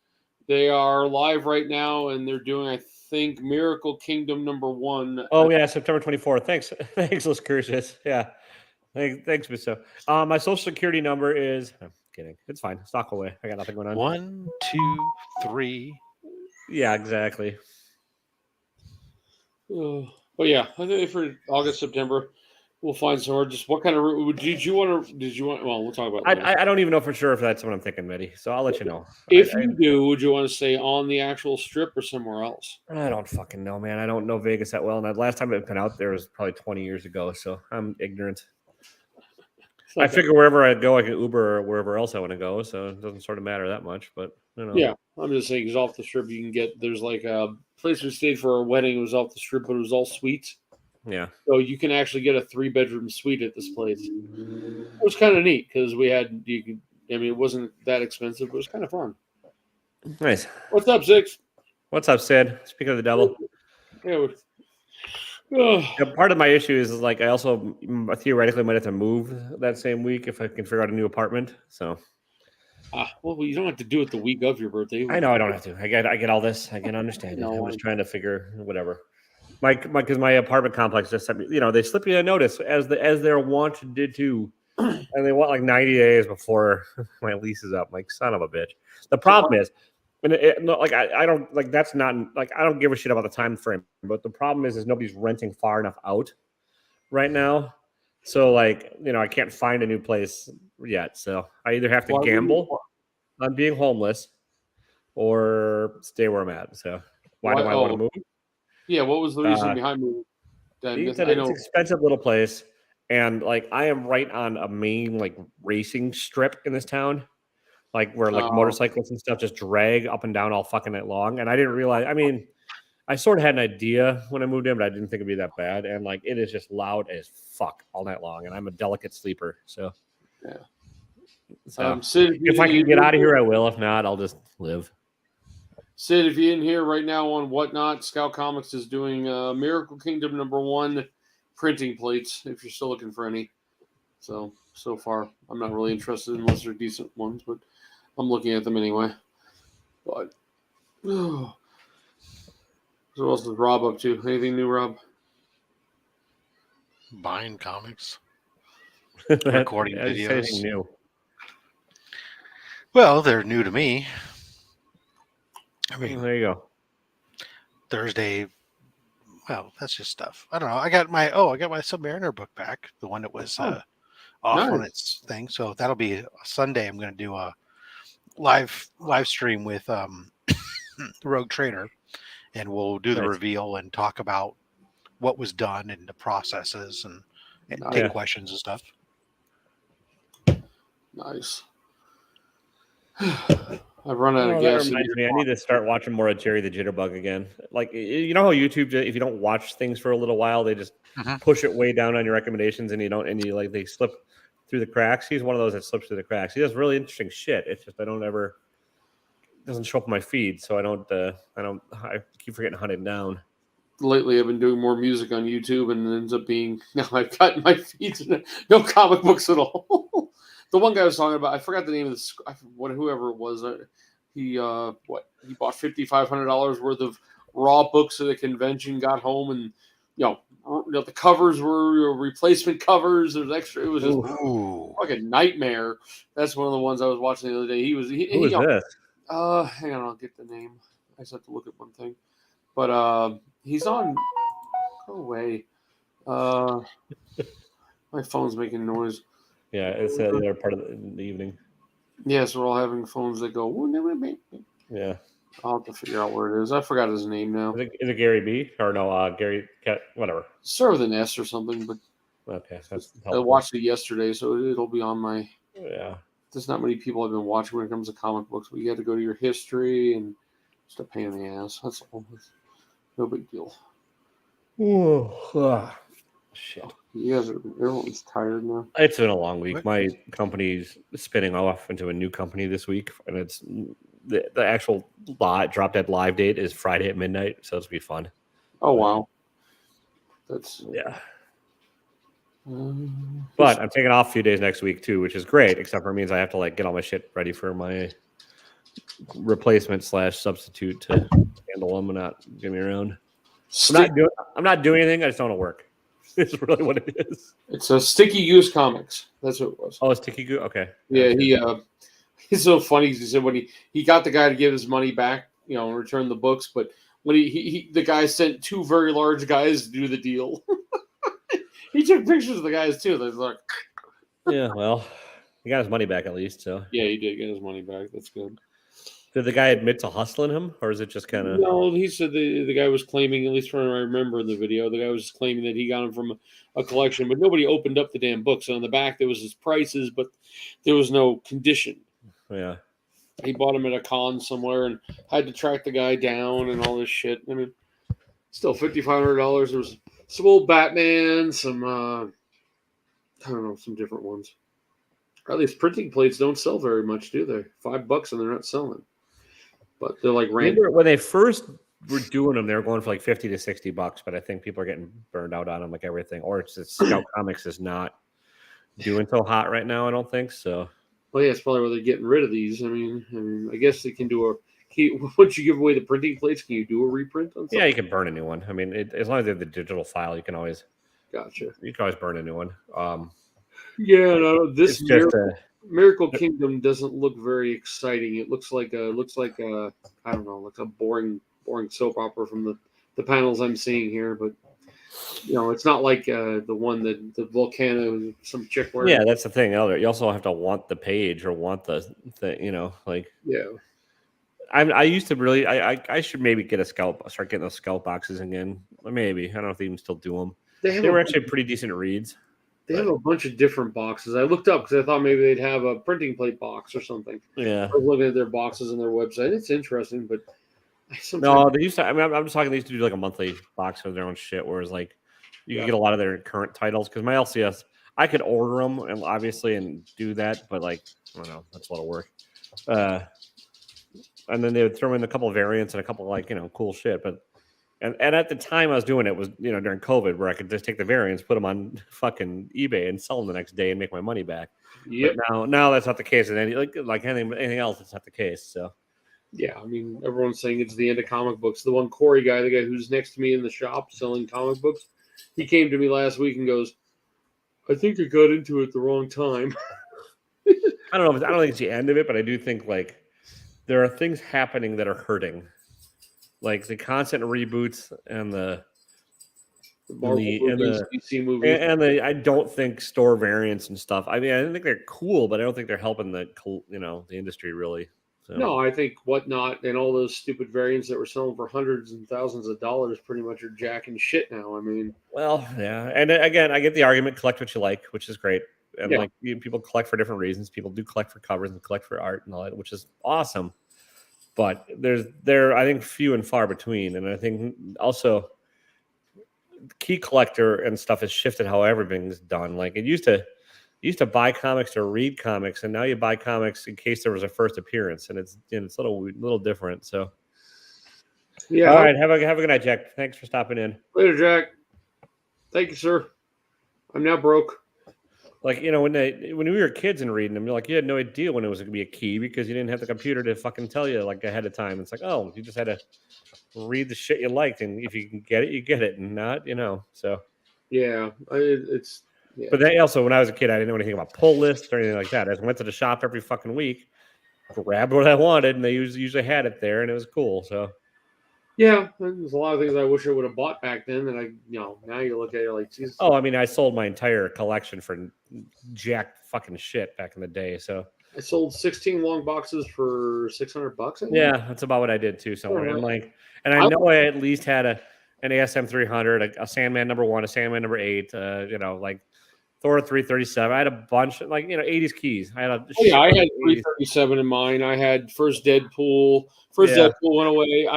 they are live right now, and they're doing, I think Miracle Kingdom #1. Oh yeah, September 24th. Thanks, thanks, Los Curses. Yeah, thanks, Misso. My social security number is. I'm kidding. It's fine. Stock away. I got nothing going on. 1, 2, 3. Yeah, exactly. But yeah, I think for August, September, we'll find somewhere. Just what kind of did you want? Well, we'll talk about it later. I don't even know for sure if that's what I'm thinking, Mitty. So I'll let you know. If you do, would you want to stay on the actual strip or somewhere else? I don't fucking know, man. I don't know Vegas that well. And the last time I've been out there was probably 20 years ago. So I'm ignorant. I figure wherever I go, I can Uber or wherever else I want to go. So it doesn't sort of matter that much. But you know. Yeah, I'm just saying, because off the strip, you can get there's like a place we stayed for a wedding. It was off the strip, but it was all suites. Yeah. So you can actually get a 3-bedroom suite at this place. It was kind of neat because it wasn't that expensive, but it was kind of fun. Nice. What's up, Six? What's up, Sid? Speaking of the devil. Yeah. Part of my issue is like I also theoretically might have to move that same week if I can figure out a new apartment. So. Well, you don't have to do it the week of your birthday. I know I don't have to. I get all this. I can understand it. I'm just trying to figure whatever. Because my apartment complex just sent me. They slip you a notice as they're wont to do, and they want like 90 days before my lease is up. I'm like, son of a bitch. The problem is, and I don't like that's not like I don't give a shit about the time frame. But the problem is nobody's renting far enough out right now. So I can't find a new place yet. So I either have to gamble on being homeless or stay where I'm at. So why do I want to move? Yeah, what was the reason behind moving? It's an expensive little place, and I am right on a main racing strip in this town, where motorcycles and stuff just drag up and down all fucking night long. And I didn't realize. I mean, I sort of had an idea when I moved in, but I didn't think it'd be that bad. And it is just loud as fuck all night long, and I'm a delicate sleeper, so yeah. So if I can get out of here, I will. If not, I'll just live. Sid, if you're in here right now on Whatnot, Scout Comics is doing Miracle Kingdom #1 printing plates, if you're still looking for any. So far, I'm not really interested unless they're decent ones, but I'm looking at them anyway. But, so what else is Rob up to? Anything new, Rob? Buying comics. Recording videos. Anything new? Well, they're new to me. I mean, there you go. Thursday. Well, that's just stuff. I don't know. I got my Submariner book back, the one that was off on its thing. So that'll be Sunday. I'm going to do a live stream with Rogue Trader, and we'll do the reveal and talk about what was done and the processes and take questions and stuff. Nice. I've run out of gas. That reminds me, I need to start watching more of Jerry the Jitterbug again. You know how YouTube, if you don't watch things for a little while, they just push it way down on your recommendations, and they slip through the cracks. He's one of those that slips through the cracks. He does really interesting shit. It's just it doesn't show up in my feed, so I keep forgetting to hunt it down. Lately, I've been doing more music on YouTube, and it ends up being now I've got my feeds no comic books at all. The one guy I was talking about, I forgot the name of whoever it was. He bought $5,500 worth of raw books at the convention. Got home, and the covers were replacement covers. There's extra. It was just like a nightmare. That's one of the ones I was watching the other day. Who is this? Hang on, I'll get the name. I just have to look at one thing. But he's on. Go away. My phone's making noise. Yeah, it's the other part of the evening. Yes, we're all having phones that go. Yeah, I'll have to figure out where it is. I forgot his name now. Is it Gary B or no? Gary, whatever. Start with an S or something. But okay, I watched it yesterday, so it'll be on my. Yeah. There's not many people I've been watching when it comes to comic books, but you got to go to your history and just a pain in the ass. That's all. No big deal. Shit. Everyone's tired now. It's been a long week. My company's spinning off into a new company this week, and it's the actual drop dead live date is Friday at midnight, so it's gonna be fun. Oh wow, that's But I'm taking off a few days next week too, which is great. Except for it means I have to get all my shit ready for my replacement / substitute to handle them and not get me around. Stick, I'm not doing anything. I just don't want to work. It's really what it is. it's a Sticky Goose Comics. That's what it was. Oh, it's Tiki Goo. Okay. Yeah, he's so funny. He said when he got the guy to give his money back, and return the books, but when the guy sent 2 very large guys to do the deal. He took pictures of the guys too. They're like, yeah. Well, he got his money back at least. So yeah, he did get his money back. That's good. did the guy admit to hustling him, or is it just kind of? No, he said the guy was claiming, at least from what I remember in the video, the guy was claiming that he got them from a collection, but nobody opened up the damn books. So on the back there was his prices, but there was no condition. Yeah. He bought them at a con somewhere and had to track the guy down and all this shit. I mean, still $5,500. There was some old Batman, some I don't know, some different ones. Or at least printing plates don't sell very much, do they? $5 and they're not selling. But they're like random. Remember when they first were doing them, they were going for like $50 to $60, but I think people are getting burned out on them like everything. Or it's just Scout Comics is not doing so hot right now, I don't think so. Well, yeah, it's probably where they're getting rid of these. I mean, I guess they can do once you give away the printing plates, can you do a reprint on something? Yeah, you can burn a new one. I mean, as long as they have the digital file, you can always burn a new one. Yeah, no, this it's just Miracle Kingdom doesn't look very exciting. It looks like a I don't know, like a boring soap opera from the panels I'm seeing here, but it's not like the one that the Volcano some chick wearing. Yeah, that's the thing. You also have to want the page or want the like. Yeah. I used to really. I should maybe start getting those Scout boxes again. Maybe I don't know if they even still do them. They were actually pretty decent reads. They have a bunch of different boxes. I looked up because I thought maybe they'd have a printing plate box or something. Yeah. I was looking at their boxes on their website. It's interesting, but no, they used to. I mean, I'm just talking. They used to do like a monthly box of their own shit, whereas like you could get a lot of their current titles. Because my LCS, I could order them and obviously do that, but like I don't know, that's a lot of work. And then they would throw in a couple of variants and a couple of cool shit, but. And at the time I was doing it was, during COVID where I could just take the variants, put them on fucking eBay and sell them the next day and make my money back. Yep. But now that's not the case. And like anything else, it's not the case. So, yeah, I mean, everyone's saying it's the end of comic books. The one Corey guy, the guy who's next to me in the shop selling comic books, he came to me last week and goes, I think I got into it at the wrong time. I don't know. I don't think it's the end of it, but I do think there are things happening that are hurting. Like the constant reboots and the Marvel movies, DC movies, and I don't think store variants and stuff. I mean, I think they're cool, but I don't think they're helping the industry really. So. No, I think Whatnot and all those stupid variants that were selling for hundreds and thousands of dollars pretty much are jacking shit now. I mean, well, yeah, and again, I get the argument: collect what you like, which is great, and people collect for different reasons. People do collect for covers and collect for art and all that, which is awesome. But they're I think few and far between, and I think also key collector and stuff has shifted how everything's done. Like it used to buy comics to read comics, and now you buy comics in case there was a first appearance, and it's a little different. So yeah. All right, have a good night, Jack. Thanks for stopping in. Later, Jack. Thank you, sir. I'm now broke. Like, when we were kids and reading them, you had no idea when it was going to be a key because you didn't have the computer to fucking tell you ahead of time. It's like, oh, you just had to read the shit you liked, and if you can get it, you get it, and not, so. Yeah, it's. Yeah. But then also, when I was a kid, I didn't know anything about pull lists or anything like that. I just went to the shop every fucking week, grabbed what I wanted, and they usually had it there, and it was cool. So. Yeah, there's a lot of things I wish I would have bought back then that now you look at it like, Jesus. Oh, I mean, I sold my entire collection for jack fucking shit back in the day. So I sold 16 long boxes for $600. Yeah, that's about what I did too somewhere. And I know I at least had an ASM 300, a Sandman #1, a Sandman #8, Thor 337. I had a bunch, 80s keys. I had I had 337 in mine. I had first Deadpool. Deadpool went away.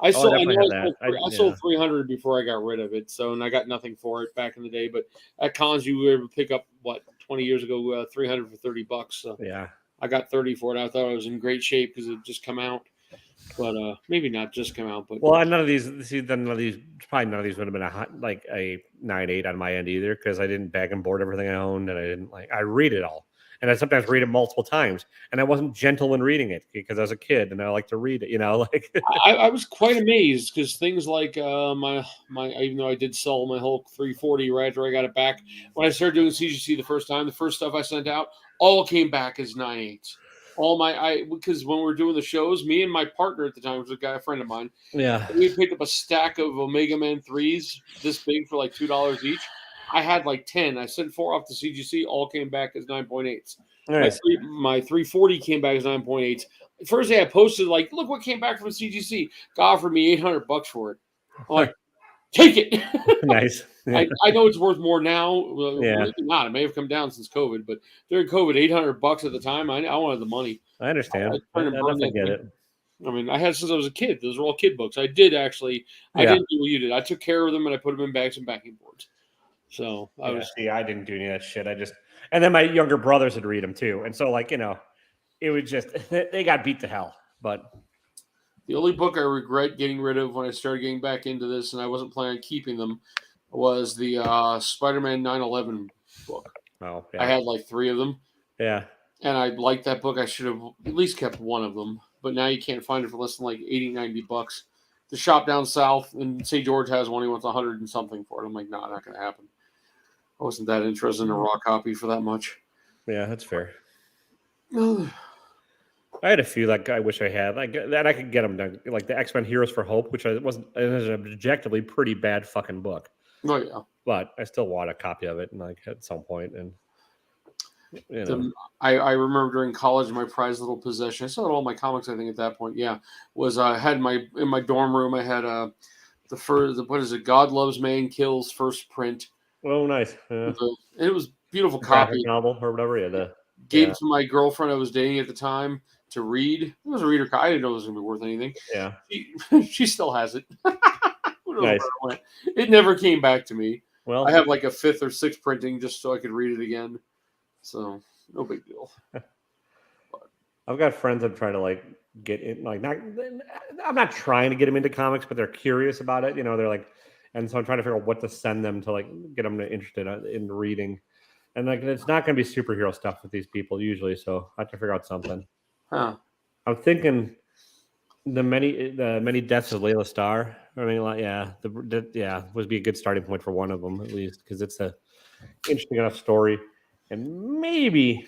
I sold 300 before I got rid of it. So, and I got nothing for it back in the day. But at cons, you were able to pick up 20 years ago, 300 for $30. So yeah, I got 30 for it. I thought I was in great shape because it just come out. But maybe not just come out. But none of these would have been a 9.8 on my end either because I didn't bag and board everything I owned, and I didn't I read it all. and I sometimes read it multiple times. And I wasn't gentle when reading it because I was a kid and I like to read it. Like I was quite amazed because things like my even though I did sell my whole 340 right after I got it back, when I started doing CGC the first time, the first stuff I sent out all came back as 9/8. All because when we were doing the shows, me and my partner at the time was a friend of mine. yeah, We picked up a stack of Omega Man 3s this big for like $2 each. I had like 10. I sent 4 off to CGC, all came back as 9.8s. nice. My 340 came back as 9.8s. First day I posted, like, look what came back from CGC. God offered me $800 for it. I'm like, take it. Nice. Yeah. I know it's worth more now. Yeah. Maybe not. It may have come down since COVID, but during COVID, $800 at the time, I wanted the money. I understand. I I turned and burned definitely that get thing. it. I mean, I had since I was a kid. Those were all kid books. I did actually. I Yeah. didn't do what you did. I took care of them and I put them in bags and backing boards. So I was. See, I didn't do any of that shit. And then my younger brothers would read them too. And so, like, it was just, they got beat to hell. But The only book I regret getting rid of when I started getting back into this, and I wasn't planning on keeping them, was the Spider-Man 9/11 book. yeah. I had like 3 of them, Yeah. and I liked that book. I should have at least kept one of them, but now you can't find it for less than like $80-$90. The shop down south in St. George has one. He wants 100 and something for it. I'm like, no, not going to happen. I wasn't that interested in a raw copy for that much. Yeah, that's fair. I had a few like I wish I had, like that I could get them done, like the X-Men Heroes for Hope, which it was an objectively pretty bad fucking book. Oh yeah, but I still want a copy of it, and like at some point, and I remember during college, my prized little possession. I still had all my comics. I think at that point, yeah, was I had in my dorm room. I had what is it? God Loves Man Kills first print. Oh, nice. Yeah. It was a beautiful graphic copy. Novel or whatever. Yeah, gave it to my girlfriend I was dating at the time to read. It was a reader. I didn't know it was going to be worth anything. Yeah, she still has it. Nice. It never came back to me. Well, I have like a 5th or 6th printing just so I could read it again. So no big deal. I've got friends I'm trying to like get in, like I'm not trying to get them into comics, but they're curious about it. They're like, and so I'm trying to figure out what to send them to like get them interested in reading. And like it's not going to be superhero stuff with these people usually, so I have to figure out something. Huh. I'm thinking the many deaths of Layla Starr. I mean, like, would be a good starting point for one of them at least because it's a interesting enough story, and maybe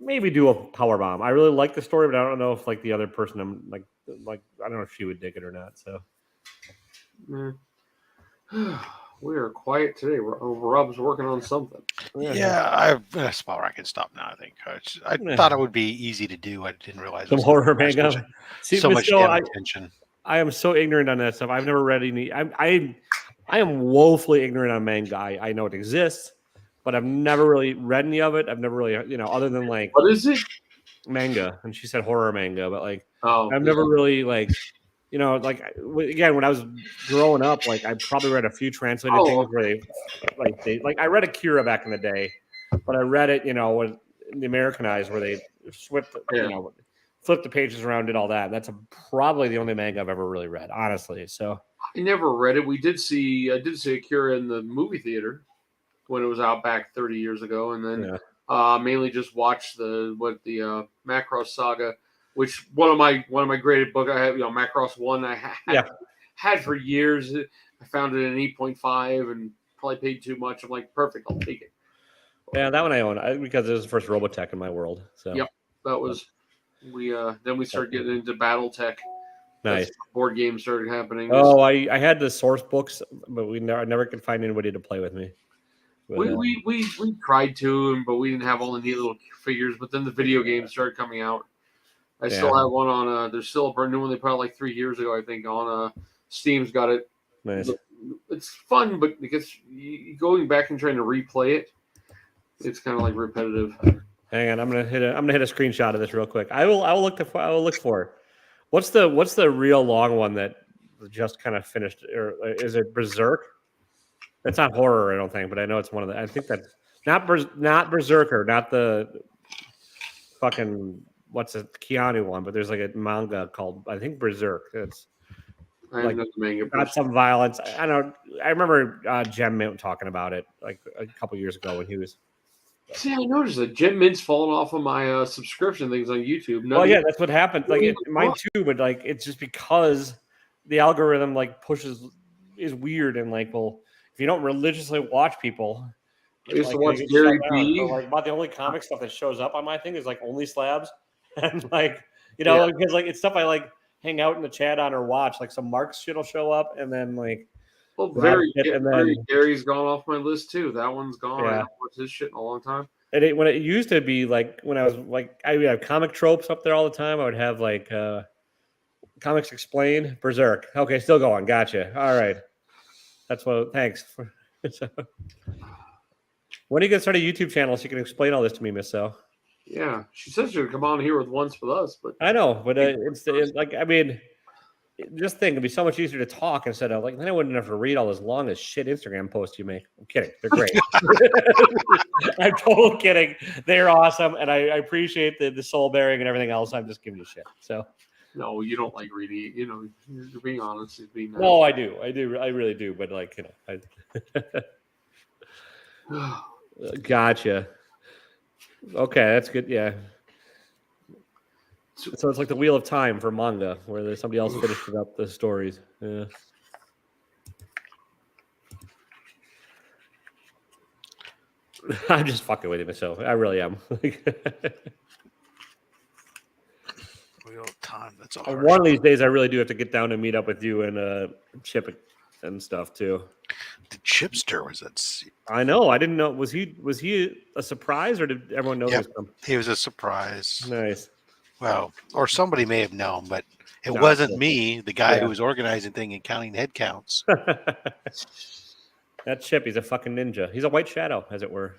do a power bomb. I really like the story, but I don't know if like the other person I'm like I don't know if she would dig it or not. So. We are quiet today. Rob's working on something. Yeah, I've a spot where I can stop now. I think I thought it would be easy to do. I didn't realize some horror manga. So much damn attention. I am so ignorant on that stuff. I've never read any. I am woefully ignorant on manga. I know it exists, but I've never really read any of it. I've never really, other than like what is it? Manga, and she said horror manga, but like I've never really like. Like again, when I was growing up, like I probably read a few translated things where they I read Akira back in the day, but I read it, when the Americanized where they flipped the pages around, did all that. And that's probably the only manga I've ever really read, honestly. So I never read it. I did see Akira in the movie theater when it was out back 30 years ago, and then mainly just watched the Macross Saga. Which one of my graded book I have, Macross 1 I had for years. I found it in 8.5 and probably paid too much. I'm like, perfect, I'll take it. Yeah, that one I own because it was the first Robotech in my world. So yep, that was then we started getting into BattleTech. Nice. Board games started happening. Oh, I had the source books, but I never could find anybody to play with me. But, we tried to, but we didn't have all the neat little figures. But then the video games started coming out. I still have one on. There's still a brand new one they put out like 3 years ago, I think. On Steam's got it. Nice. It's fun, but because going back and trying to replay it, it's kind of like repetitive. Hang on, I'm gonna hit a screenshot of this real quick. I will look for it. What's the real long one that just kind of finished, or is it Berserk? It's not horror, I don't think, but I know it's one of the. I think that's not Berserker, not the fucking. What's a Keanu one, but there's like a manga called I think Berserk. It's like got some violence. I don't. I remember Jem talking about it like a couple years ago when he was See, I noticed that Jim Mint's falling off of my subscription things on YouTube. Well, yeah, that's what happened. Like mine too, but like it's just because the algorithm like is weird and like, well, if you don't religiously watch people, I used to like, watch they get Gary shut down. B. So, like, about the only comic stuff that shows up on my thing is like only slabs, and like Yeah. because like it's stuff I like hang out in the chat on or watch. Like some Mark's shit will show up, and then like Well, Rob's shit, and then Gary's gone off my list too. That one's gone. I Yeah. haven't watched his shit in a long time. when it used to be like when I was like I would have comic tropes up there all the time. I would have like Comics Explained, Berserk. Okay, still going. Gotcha. All right, that's what. Thanks. So, when are you gonna start a YouTube channel so you can explain all this to me, Miss So? Yeah, she said she would come on here with once with us, but I know, but it's like I mean, just think it'd be so much easier to talk instead of like then I wouldn't have to read all those long as shit Instagram posts you make. I'm kidding. They're great. I'm totally kidding. They're awesome, and I appreciate the soul bearing and everything else. I'm just giving you shit. So no, you don't like reading. You know, you're being honest. You're being nice. no, I do. I really do. But like Gotcha. Okay, that's good. Yeah. So it's like the Wheel of Time for manga, where there's somebody else finishing up the stories. Yeah. I'm just fucking with you, myself. I really am. Wheel of Time. That's all. One of these days, I really do have to get down and meet up with you and Chip and stuff too. The Chipster was at. I know. I didn't know. Was he a surprise, or did everyone know Yep. this? He was a surprise. Nice. Well, or somebody may have known, but it Gotcha. wasn't me, the guy Yeah. who was organizing thing and counting head counts. That Chip, he's a fucking ninja. He's a white shadow, as it were.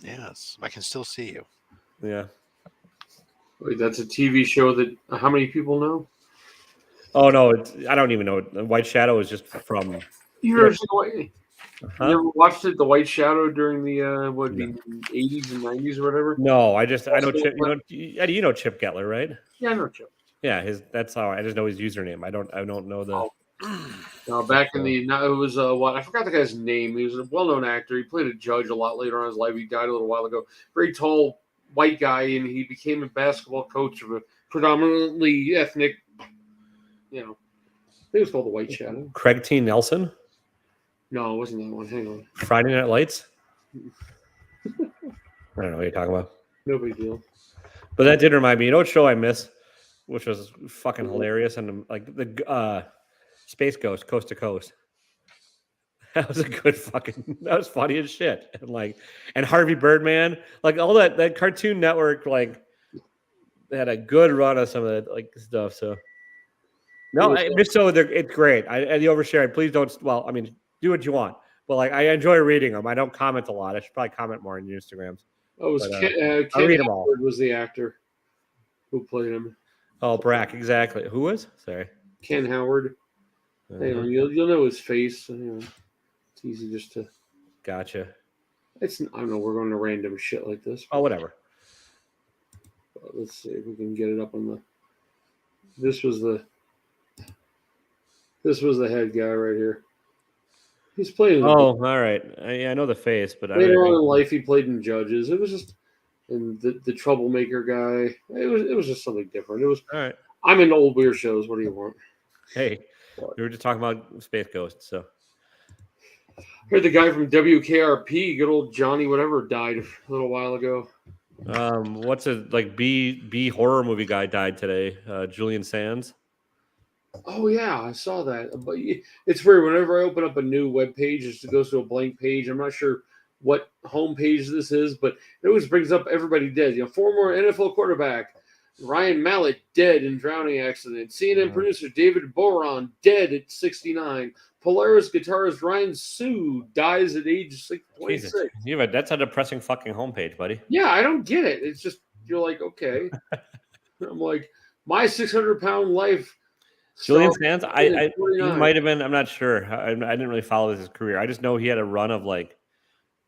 Yes, I can still see you. Yeah. Wait, that's a TV show that how many people know? Oh no, I don't even know. The White Shadow is just from. You ever seen White? Huh? You ever watched it, The White Shadow, during the 80s and 90s or whatever? No, I know Chip. Eddie, you know Chip Gettler, right? Yeah, I know Chip. Yeah, that's how I just know his username. I don't know the. No, back in the it was what I forgot the guy's name. He was a well-known actor. He played a judge a lot later on in his life. He died a little while ago. Very tall white guy, and he became a basketball coach of a predominantly ethnic. You know, I think it was called The White Shadow. Craig T. Nelson. No, it wasn't that one. Hang on. Friday Night Lights. I don't know what you're talking about. No big deal. But that did remind me. You know what show I miss, which was fucking hilarious, and like the Space Ghost, Coast to Coast. That was a good fucking. That was funny as shit. And Harvey Birdman, like all that Cartoon Network, like they had a good run of some of that like stuff. So no, it's great. The overshare. Please don't. Well, I mean, do what you want. But like, I enjoy reading them. I don't comment a lot. I should probably comment more on your Instagrams. Oh, it was Ken Howard was the actor who played him. Oh, Brack, exactly. Who was? Sorry, Ken Howard. You'll know his face. It's easy just to. Gotcha. I don't know. We're going to random shit like this. Oh, whatever. Let's see if we can get it up on the. This was the head guy right here. He's played. All right. I know the face, but later on in life, he played in Judges. It was just, and the troublemaker guy. It was just something different. It was. All right. I'm into old weird shows. What do you want? Hey, we were just talking about Space Ghost, so. Heard the guy from WKRP, good old Johnny whatever, died a little while ago. What's a like B horror movie guy died today? Julian Sands. Oh yeah, I saw that. But it's weird. Whenever I open up a new web page, it goes to a blank page. I'm not sure what home page this is, but it always brings up everybody dead. Former NFL quarterback Ryan Mallett dead in drowning accident. CNN producer David Boron dead at 69. Polaris guitarist Ryan Sue dies at age 26. That's a depressing fucking homepage, buddy. Yeah, I don't get it. It's just you're like, okay. I'm like, my 600-pound life. Julian Sands, he might have been. I'm not sure. I didn't really follow his career. I just know he had a run of like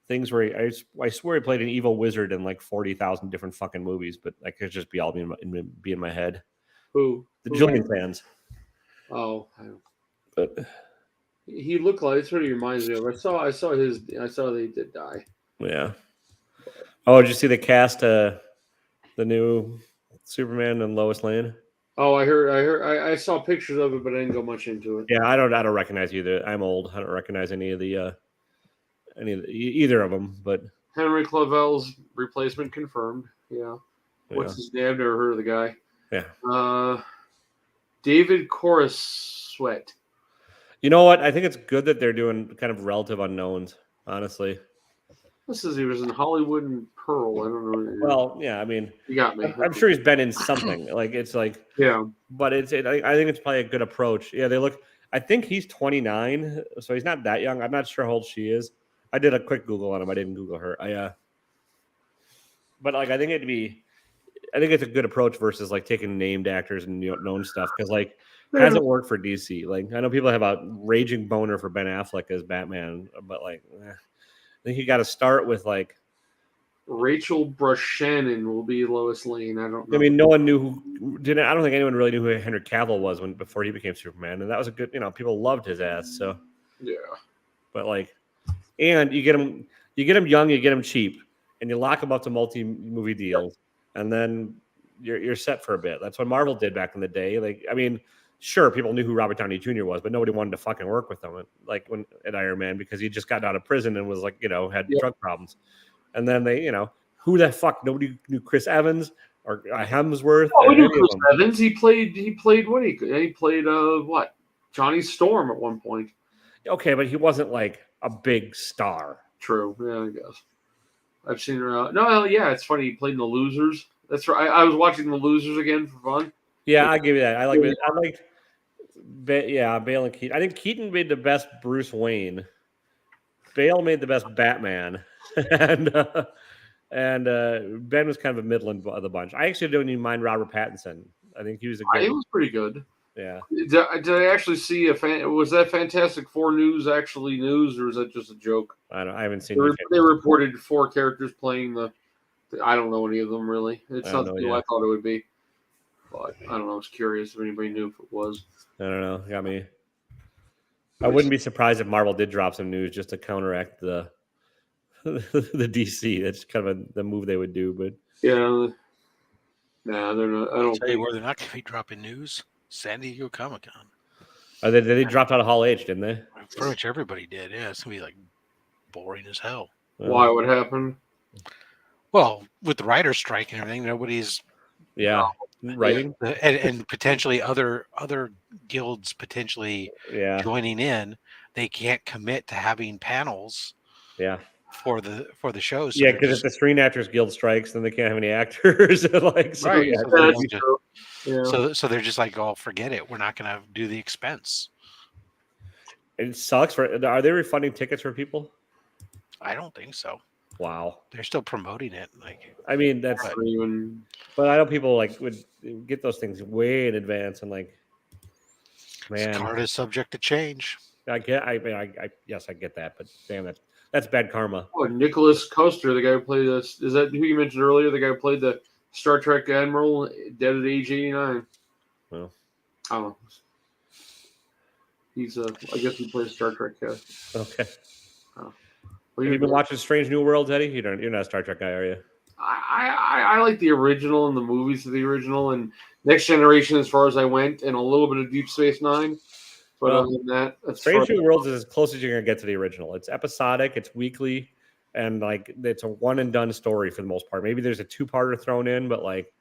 things where I swear he played an evil wizard in like 40,000 different fucking movies, but that could just be all be in my head. Who? Julian Sands. Oh, I don't. But he looked like, it's what he reminds me of. I saw they did die. Yeah. Oh, did you see the cast? The new Superman and Lois Lane. Oh, I saw pictures of it, but I didn't go much into it. Yeah, I don't recognize either. I'm old. I don't recognize any of the either of them. But Henry Clavell's replacement confirmed. Yeah. What's his name? I've never heard of the guy. Yeah. David Coruscant. You know what? I think it's good that they're doing kind of relative unknowns. Honestly. This is he was in Hollywood and Pearl. I don't know. Well, yeah. I mean, you got me. I'm sure he's been in something. Like it's like yeah. But I think it's probably a good approach. Yeah, they look. I think he's 29, so he's not that young. I'm not sure how old she is. I did a quick Google on him. I didn't Google her. But like I think it's a good approach versus like taking named actors and known stuff because like it hasn't worked for DC. Like I know people have a raging boner for Ben Affleck as Batman, but like I think you got to start with like Rachel Brosnahan will be Lois Lane. I don't know. I mean, no one knew who didn't. I don't think anyone really knew who Henry Cavill was before he became Superman, and that was a good. People loved his ass. So yeah, but like, and you get him young, you get him cheap, and you lock him up to multi-movie deals, and then you're set for a bit. That's what Marvel did back in the day. Like, I mean, sure, people knew who Robert Downey Jr. was, but nobody wanted to fucking work with him, like at Iron Man because he just got out of prison and was like, had drug problems. And then they, who the fuck? Nobody knew Chris Evans or Hemsworth. Oh, we knew Chris Evans. He played what? He played what? Johnny Storm at one point. Okay, but he wasn't like a big star. True. Yeah, I guess. I've seen her. No, yeah, it's funny. He played in The Losers. That's right. I was watching The Losers again for fun. Yeah, I give you that. I liked Bale and Keaton. I think Keaton made the best Bruce Wayne. Bale made the best Batman. and Ben was kind of a middling of the bunch. I actually don't even mind Robert Pattinson. I think he was he was pretty good. Yeah. Did I actually see was that Fantastic Four news actually news, or is that just a joke? I haven't seen. They reported 4 characters playing the. I don't know any of them really. It's not who I thought it would be, but I don't know. I was curious if anybody knew if it was. I don't know. Got me. I wouldn't be surprised if Marvel did drop some news just to counteract the DC. That's kind of the move they would do, but yeah, nah, they're not. I don't tell you where they're not going to be dropping news. San Diego Comic-Con. They dropped out of Hall H, didn't they? Pretty much everybody did. Yeah, it's going to be like boring as hell. Why? What happened? Well, with the writer's strike and everything, nobody's writing and potentially other guilds potentially joining in. They can't commit to having panels. Yeah. For the shows. So because if the Screen Actors Guild strikes, then they can't have any actors. Right. So they're just like, oh, forget it. We're not going to do the expense. It sucks. Are they refunding tickets for people? I don't think so. Wow. They're still promoting it. Like, I mean, that's. But I know people would get those things way in advance and like. Man, this card is subject to change. Yes, I get that, but damn, that's bad karma. Oh, Nicholas Coster, the guy who played this. Is that who you mentioned earlier? The guy who played the Star Trek Admiral, dead at age 89. Well, I don't know. He's I guess he plays Star Trek. Okay. Well, have you been watching Strange New Worlds, Eddie? You're not a Star Trek guy, are you? I like the original and the movies of the original and Next Generation as far as I went, and a little bit of Deep Space Nine. But other than that, Strange New Worlds is as close as you're gonna get to the original. It's episodic, it's weekly, and like it's a one and done story for the most part. Maybe there's a 2-parter thrown in, but like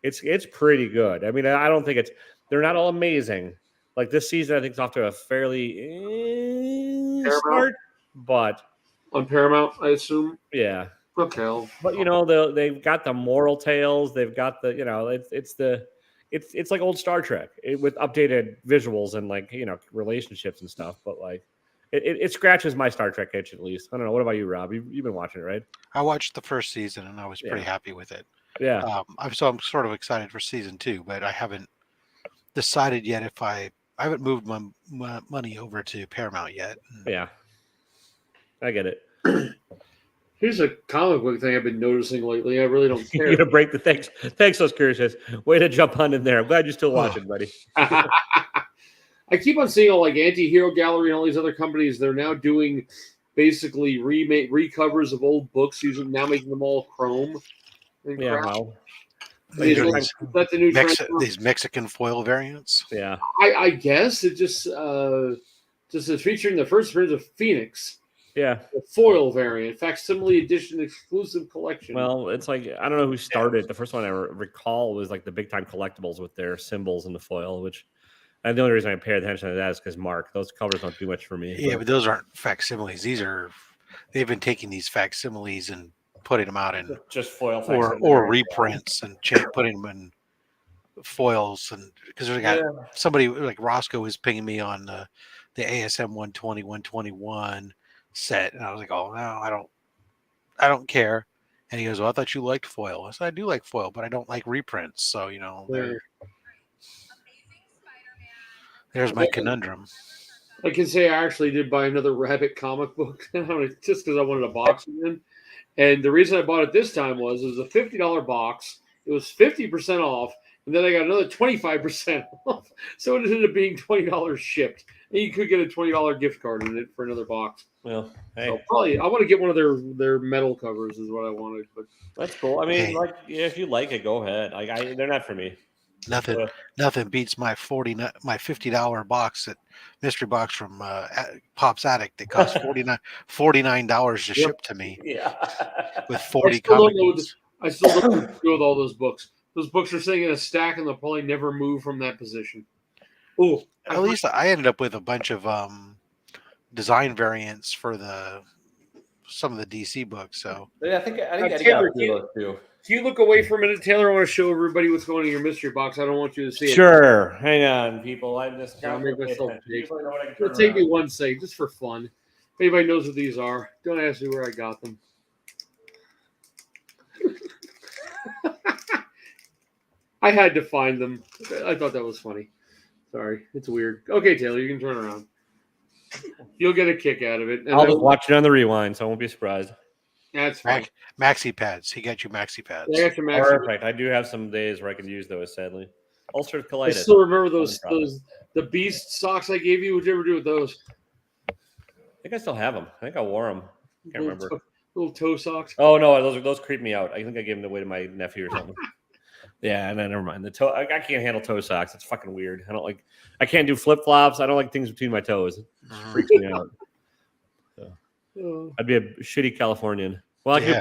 it's pretty good. I mean, I don't think they're not all amazing. Like this season, I think it's off to a fairly start, but on Paramount, I assume. Yeah. Okay. But they've got the moral tales. They've got the it's like old Star Trek with updated visuals and like relationships and stuff. But like it scratches my Star Trek itch at least. I don't know. What about you, Rob? You've been watching it, right? I watched the first season and I was pretty happy with it. Yeah. I'm sort of excited for season 2, but I haven't decided yet if I haven't moved my money over to Paramount yet. Yeah. I get it. Here's a comic book thing I've been noticing lately. I really don't care. You're gonna break the thanks, those curious. Way to jump on in there. I'm glad you're still watching, buddy. I keep on seeing all like Anti-Hero Gallery and all these other companies. They're now doing basically recovers of old books, making them all chrome. And Yeah, crap. well, These are Is that the new trend? these Mexican foil variants. yeah. I guess it just is featuring the first appearance of Phoenix, Yeah. the foil variant, facsimile edition exclusive collection. Well, it's like I don't know who started. The first one I recall was like the Big Time Collectibles with their symbols in the foil, which and the only reason I pay attention to that is because Mark, those covers don't do much for me. Yeah, but those aren't facsimiles. They've been taking these facsimiles and putting them out in just foil or reprints and putting them in foils, and because we got somebody like Roscoe was pinging me on the ASM 120 121 set, and I was like, oh no, I don't care. And he goes, well, I thought you liked foil. I said, I do like foil, but I don't like reprints. So there's my conundrum. I can say I actually did buy another Rabbit comic book just because I wanted a box again. And the reason I bought it this time was it was a $50 box. It was 50% off. And then I got another 25% off. So it ended up being $20 shipped. And you could get a $20 gift card in it for another box. Well, hey. So probably I want to get one of their metal covers is what I wanted. But that's cool. I mean, if you like it, go ahead. They're not for me. Nothing beats my $50 box at mystery box from Pop's Attic that cost $49 to ship to me. Yeah, with 40 comics. I still don't know what to do with all those books. Those books are sitting in a stack and they'll probably never move from that position. Oh, at least I ended up with a bunch of design variants for some of the DC books. So yeah, I think Taylor, can you look away for a minute, Taylor? I want to show everybody what's going in your mystery box. I don't want you to see it. Sure, hang on, people. I'm just I'll make myself big. It'll take me one second, just for fun. If anybody knows what these are, don't ask me where I got them. I had to find them. I thought that was funny. Sorry, it's weird. Okay, Taylor, you can turn around. You'll get a kick out of it. And I'll just watch it on the rewind, so I won't be surprised. That's fine. Maxi pads. He got you maxi pads. I got your maxi Perfect. I do have some days where I can use those, sadly. Ulcerative colitis. I still remember the Beast socks I gave you. What'd you ever do with those? I think I still have them. I think I wore them. Can't remember. Little toe socks. Oh no, those creep me out. I think I gave them away to my nephew or something. Yeah, and then never mind. The toe. I can't handle toe socks. It's fucking weird. I can't do flip flops. I don't like things between my toes. It freaks me out. So, I'd be a shitty Californian. Well, I could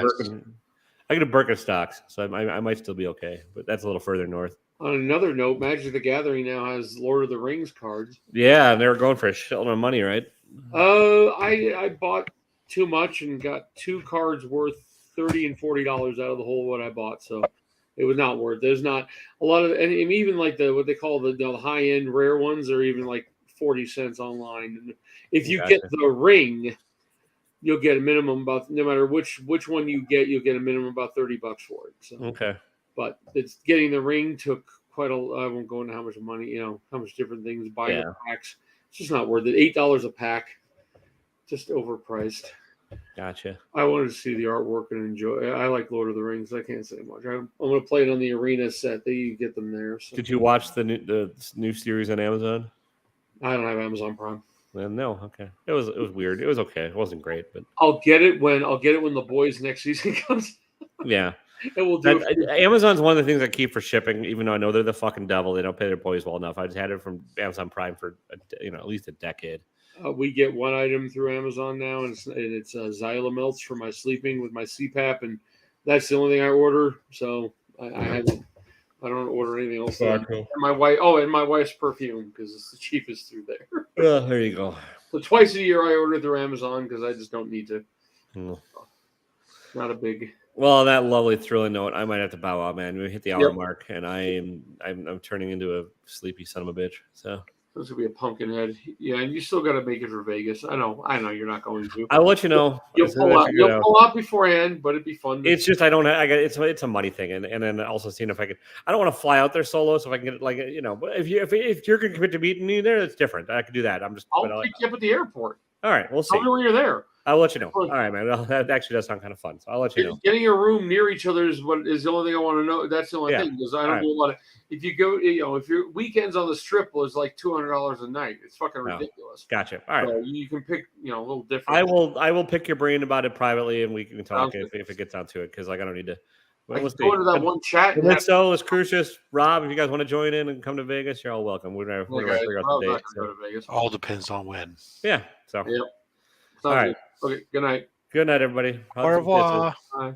do Birkenstocks, so I might still be okay. But that's a little further north. On another note, Magic the Gathering now has Lord of the Rings cards. Yeah, and they were going for a shitload of money, right? I bought too much and got 2 cards worth $30 and $40 out of the whole what I bought. So it was not worth. There's not a lot of, and even like what they call the high end rare ones are even like 40 cents online. And if you get the ring, you'll get a minimum about, no matter which one you get, you'll get a minimum about $30 for it. So okay, but it's getting the ring took quite a. I won't go into how much money, how much different things buying the packs. It's just not worth it. $8 a pack, just overpriced. Gotcha. I wanted to see the artwork and enjoy. I like Lord of the Rings. I can't say much. I'm going to play it on the arena set. You get them there. So. Did you watch the new series on Amazon? I don't have Amazon Prime. Well, no, okay. It was weird. It was okay. It wasn't great, but I'll get it when The Boys next season comes. Yeah. And we'll do Amazon's one of the things I keep for shipping, even though I know they're the fucking devil. They don't pay their employees well enough. I just had it from Amazon Prime for at least a decade. We get one item through Amazon now, and it's Xylomelts for my sleeping with my CPAP, and that's the only thing I order. So I don't order anything else. And my wife's perfume because it's the cheapest through there. There you go. So twice a year I order through Amazon because I just don't need to. Not a big. Well, on that lovely thrilling note, I might have to bow out, man. We hit the hour mark, and I'm turning into a sleepy son of a bitch. So this will be a pumpkin head. Yeah, and you still got to make it for Vegas. I know you're not going to. I'll let you know. You'll pull out beforehand, but it'd be fun. It's just it's a money thing, and then also seeing if I could. I don't want to fly out there solo, so if I can get but if you're going to commit to meeting me there, that's different. I could do that. I'll pick you up at the airport. All right, we'll see. Tell me when you're there. I'll let you know. All right, man. Well, that actually does sound kind of fun. So I'll let you know. Getting a room near each other is the only thing I want to know. That's the only thing because I don't do a lot of. If you go, if your weekends on the strip was like $200 a night, it's fucking ridiculous. Gotcha. All right. So you can pick, a little different. I will pick your brain about it privately, and we can talk if it gets down to it because like I don't need to. Well, let's go into that one chat. Let's Crucius, Rob. If you guys want to join in and come to Vegas, you're all welcome. We're gonna figure out the date. Go to Vegas. All depends on when. Yeah. So. Yep. All right. Okay. Good night. Good night, everybody. Au revoir. Bye.